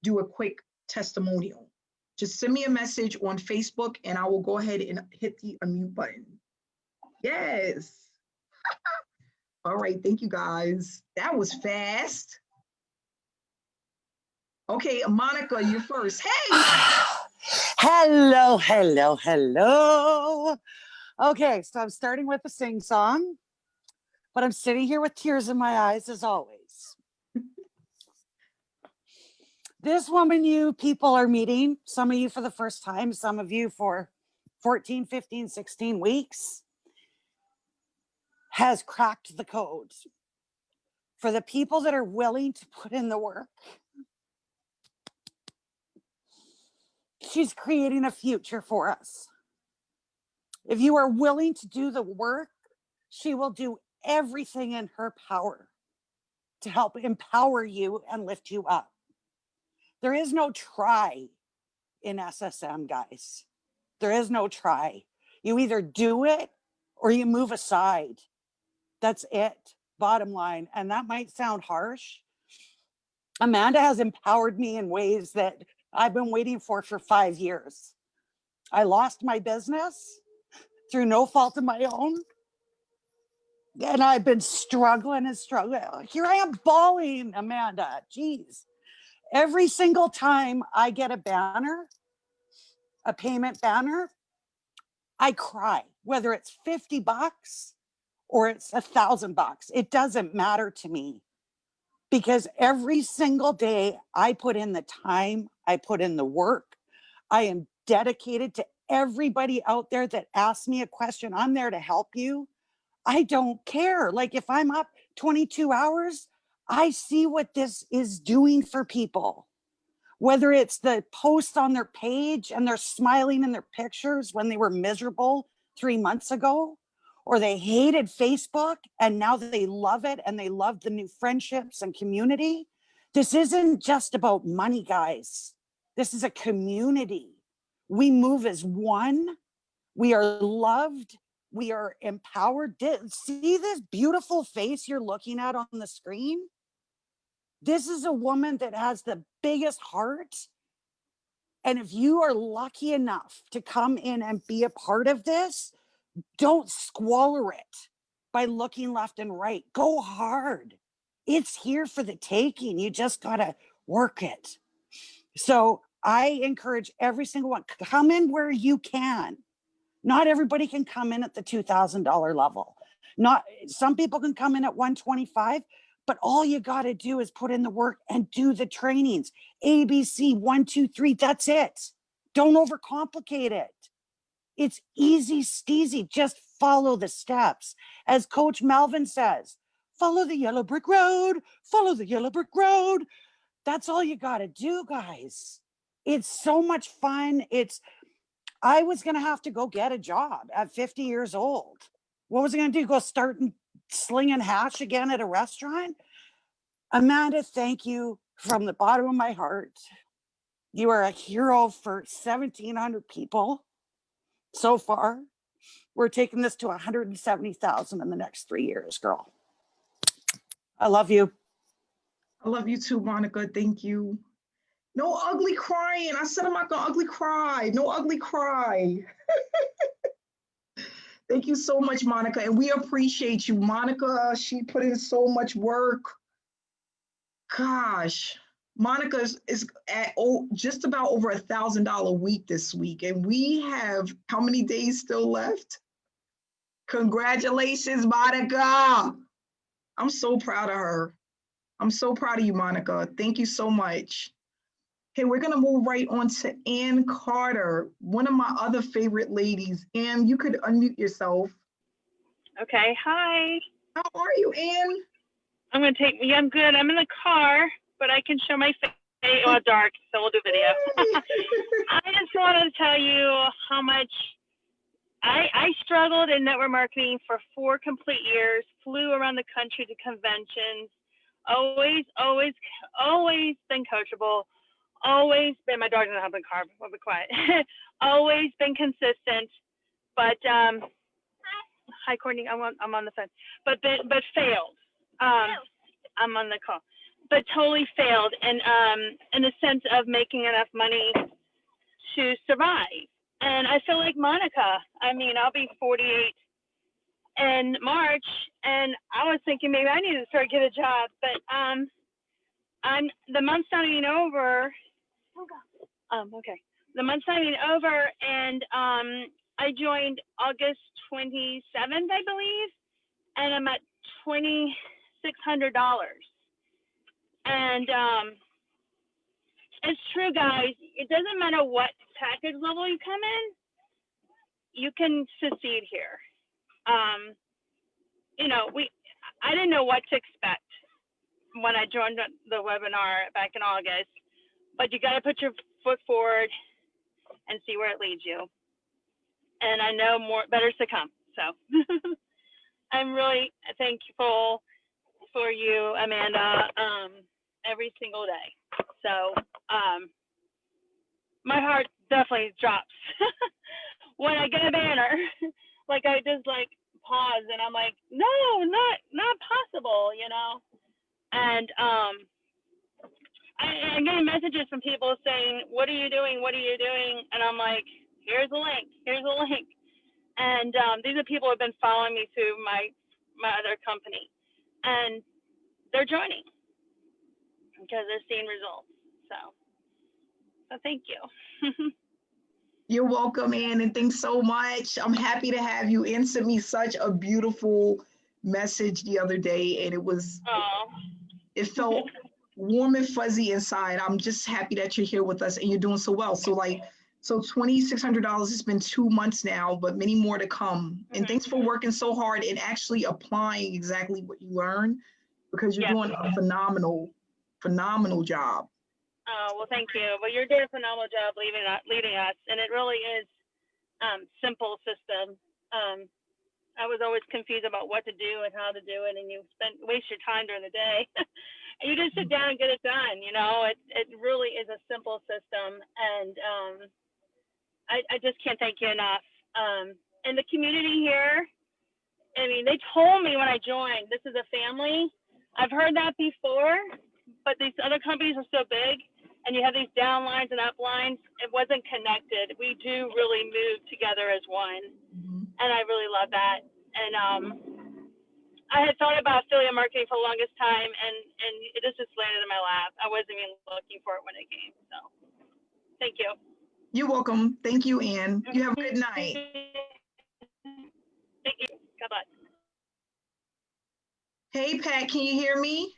S1: do a quick testimonial. Just send me a message on Facebook and I will go ahead and hit the unmute button. Yes. All right, thank you guys. That was fast. Okay, Monica, you're first. Hey!
S3: Hello, hello, hello. Okay, so I'm starting with a sing song, but I'm sitting here with tears in my eyes as always. This woman you people are meeting, some of you for the first time, some of you for 14, 15, 16 weeks, has cracked the code. For the people that are willing to put in the work, she's creating a future for us. If you are willing to do the work, she will do everything in her power to help empower you and lift you up. There is no try in SSM, guys. There is no try. You either do it or you move aside. That's it, bottom line. And that might sound harsh. Amanda has empowered me in ways that I've been waiting for 5 years. I lost my business through no fault of my own. And I've been struggling and struggling. Here I am bawling, Amanda. Geez. Every single time I get a banner, a payment banner, I cry, whether it's $50 or it's $1,000. It doesn't matter to me because every single day I put in the time, I put in the work. I am dedicated to everybody out there that asks me a question. I'm there to help you. I don't care. Like if I'm up 22 hours, I see what this is doing for people. Whether it's the post on their page and they're smiling in their pictures when they were miserable 3 months ago, or they hated Facebook and now they love it and they love the new friendships and community. This isn't just about money, guys. This is a community. We move as one. We are loved. We are empowered. See this beautiful face you're looking at on the screen? This is a woman that has the biggest heart. And if you are lucky enough to come in and be a part of this, don't squalor it by looking left and right. Go hard. It's here for the taking. You just got to work it. So I encourage every single one, come in where you can. Not everybody can come in at the $2,000 level. Not some people can come in at 125, but all you got to do is put in the work and do the trainings. ABC 1, 2, 3. That's it. Don't overcomplicate it. It's easy steezy. Just follow the steps. As Coach Melvin says, follow the yellow brick road. Follow the yellow brick road. That's all you got to do, guys. It's so much fun. I was going to have to go get a job at 50 years old. What was I going to do? Go start slinging hash again at a restaurant? Amanda, thank you from the bottom of my heart. You are a hero for 1,700 people so far. We're taking this to 170,000 in the next 3 years, girl. I love you.
S1: I love you too, Monica. Thank you. No ugly crying. I said I'm not gonna ugly cry. No ugly cry. Thank you so much, Monica. And we appreciate you. Monica, she put in so much work. Gosh, Monica is at just about over $1,000 a week this week. And we have how many days still left? Congratulations, Monica. I'm so proud of her. I'm so proud of you, Monica. Thank you so much. Okay, we're gonna move right on to Ann Carter, one of my other favorite ladies. Ann, you could unmute yourself.
S4: Okay, hi.
S1: How are you, Ann?
S4: I'm good. I'm in the car, but I can show my face. Oh, dark, so we'll do video. I just wanted to tell you how much I struggled in network marketing for 4 complete years, flew around the country to conventions, always been coachable, always been, my dog doesn't have the car, we'll be quiet, always been consistent, but, hi Courtney, I'm on the phone, but failed. I'm on the call, but totally failed, and in the sense of making enough money to survive. And I feel like Monica. I mean, I'll be 48 in March, and I was thinking maybe I need to start get a job, but the month's not even over. Okay, the month's not even over, and I joined August 27th, I believe, and I'm at $2,600. And it's true, guys. It doesn't matter what package level you come in, you can succeed here. You know, I didn't know what to expect when I joined the webinar back in August, but you got to put your foot forward and see where it leads you. And I know better's to come. So I'm really thankful for you, Amanda, every single day. So my heart definitely drops when I get a banner. Like I just like pause and I'm like, no, not possible, you know. And I'm getting messages from people saying, what are you doing? What are you doing? And I'm like, here's a link. Here's a link. And these are people who have been following me through my other company, and they're joining because they're seeing results. So thank you.
S1: You're welcome, Ann, and thanks so much. I'm happy to have you. Ann sent me such a beautiful message the other day, and it felt warm and fuzzy inside. I'm just happy that you're here with us and you're doing so well. So $2,600 has been 2 months now, but many more to come. And thanks for working so hard and actually applying exactly what you learned, because you're doing a phenomenal job.
S4: Oh, well, thank you. Well, you're doing a phenomenal job leading us, and it really is simple system. I was always confused about what to do and how to do it, and you waste your time during the day. And you just sit down and get it done. You know, it really is a simple system, and I just can't thank you enough. And the community here, I mean, they told me when I joined, this is a family. I've heard that before, but these other companies are so big, and you have these down lines and up lines. It wasn't connected. We do really move together as one, and I really love that. And I had thought about affiliate marketing for the longest time, and it just landed in my lap. I wasn't even looking for it when it came. So, thank you.
S1: You're welcome. Thank you, Ann. You have a good night.
S4: Thank you. God bless.
S1: Hey, Pat, can you hear me?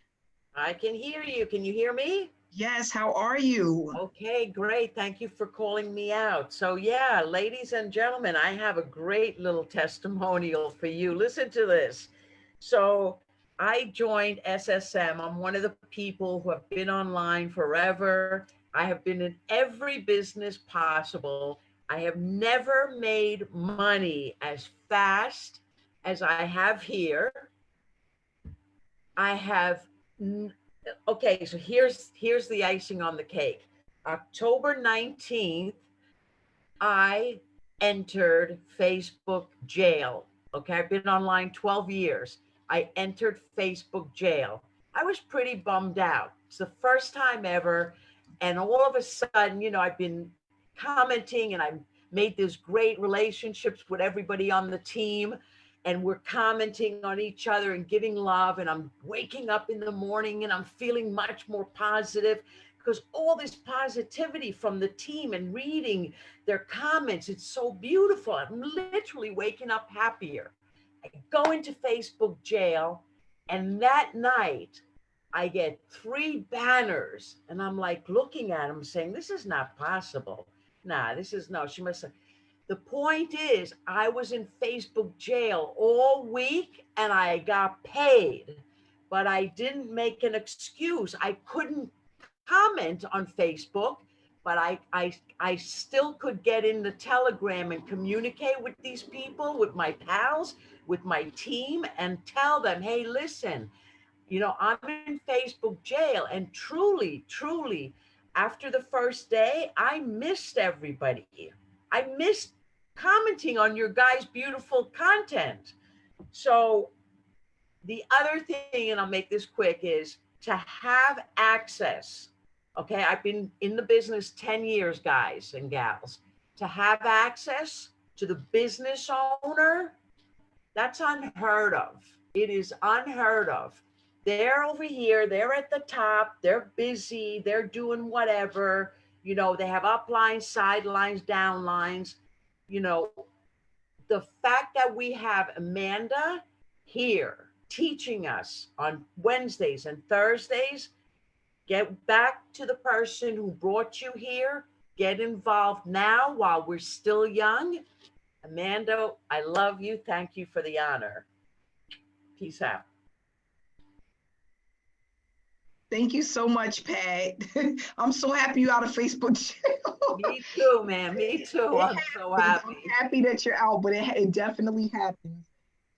S2: I can hear you. Can you hear me?
S1: Yes, how are you?
S2: Okay, great. Thank you for calling me out. So yeah, ladies and gentlemen, I have a great little testimonial for you. Listen to this. So I joined SSM. I'm one of the people who have been online forever. I have been in every business possible. I have never made money as fast as I have here. I have okay, so here's the icing on the cake. October 19th, I entered Facebook jail. Okay, I've been online 12 years. I entered Facebook jail. I was pretty bummed out. It's the first time ever. And all of a sudden, you know, I've been commenting and I've made these great relationships with everybody on the team. And we're commenting on each other and giving love. And I'm waking up in the morning and I'm feeling much more positive because all this positivity from the team and reading their comments, it's so beautiful. I'm literally waking up happier. I go into Facebook jail, and that night I get 3 banners, and I'm like looking at them saying, this is not possible. Nah, this is no, she must have. The point is, I was in Facebook jail all week and I got paid, but I didn't make an excuse. I couldn't comment on Facebook, but I still could get in the Telegram and communicate with these people, with my pals, with my team, and tell them, hey, listen, you know, I'm in Facebook jail. And truly, truly, after the first day, I missed everybody. I missed commenting on your guys' beautiful content. So the other thing, and I'll make this quick, is to have access. Okay, I've been in the business 10 years, guys and gals. To have access to the business owner, that's unheard of. It is unheard of. They're over here, they're at the top, they're busy, they're doing whatever. You know, they have uplines, sidelines, downlines. You know, the fact that we have Amanda here teaching us on Wednesdays and Thursdays, get back to the person who brought you here. Get involved now while we're still young. Amanda, I love you. Thank you for the honor. Peace out.
S1: Thank you so much, Pat. I'm so happy you're out of Facebook jail.
S2: Me too, man. Me too. I'm so happy.
S1: I'm happy that you're out, but it definitely happens.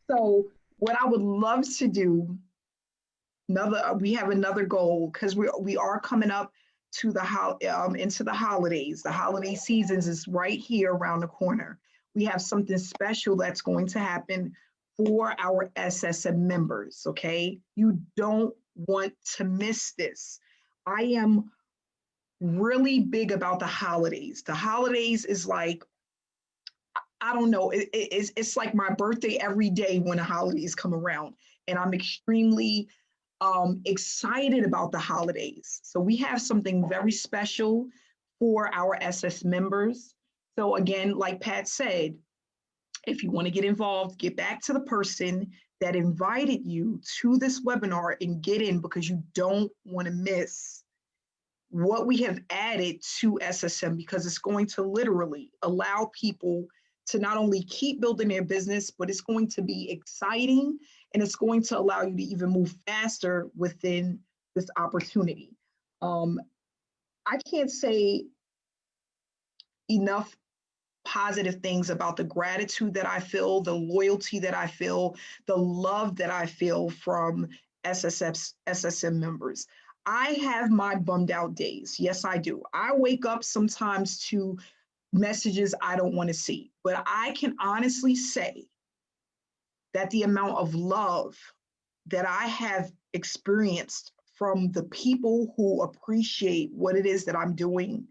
S1: So what I would love to do, we have another goal because we are coming up to into the holidays. The holiday seasons is right here around the corner. We have something special that's going to happen for our SSM members, okay? You don't want to miss this. I am really big about the holidays. The holidays is like, I don't know, it's like my birthday every day when the holidays come around. And I'm extremely excited about the holidays. So we have something very special for our SS members. So again, like Pat said, if you want to get involved, get back to the person that invited you to this webinar and get in, because you don't want to miss what we have added to SSM, because it's going to literally allow people to not only keep building their business, but it's going to be exciting and it's going to allow you to even move faster within this opportunity. I can't say enough positive things about the gratitude that I feel, the loyalty that I feel, the love that I feel from SSM members. I have my bummed out days. Yes, I do. I wake up sometimes to messages I don't want to see, but I can honestly say that the amount of love that I have experienced from the people who appreciate what it is that I'm doing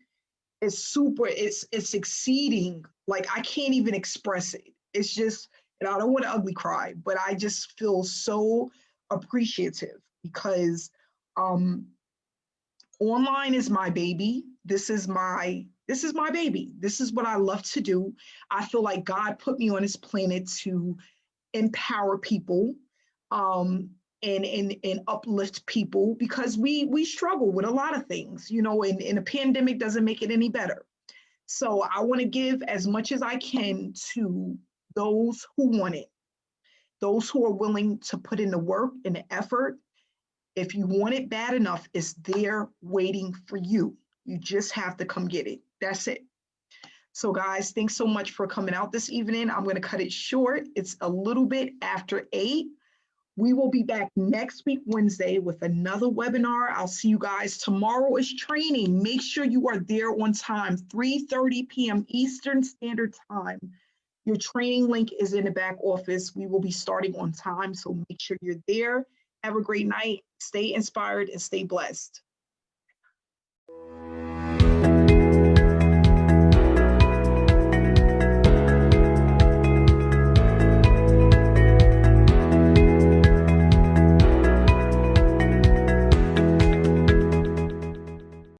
S1: is super, it's exceeding, like I can't even express it. It's just, and I don't want to ugly cry, but I just feel so appreciative because online is my baby. This is my baby. This is what I love to do. I feel like God put me on this planet to empower people and uplift people because we struggle with a lot of things, you know, and a pandemic doesn't make it any better. So I want to give as much as I can to those who want it, those who are willing to put in the work and the effort. If you want it bad enough, it's there waiting for you. You just have to come get it. That's it. So guys, thanks so much for coming out this evening. I'm going to cut it short. It's a little bit after 8. We will be back next week, Wednesday, with another webinar. I'll see you guys. Tomorrow is training. Make sure you are there on time, 3:30 p.m. Eastern Standard Time. Your training link is in the back office. We will be starting on time, so make sure you're there. Have a great night. Stay inspired and stay blessed.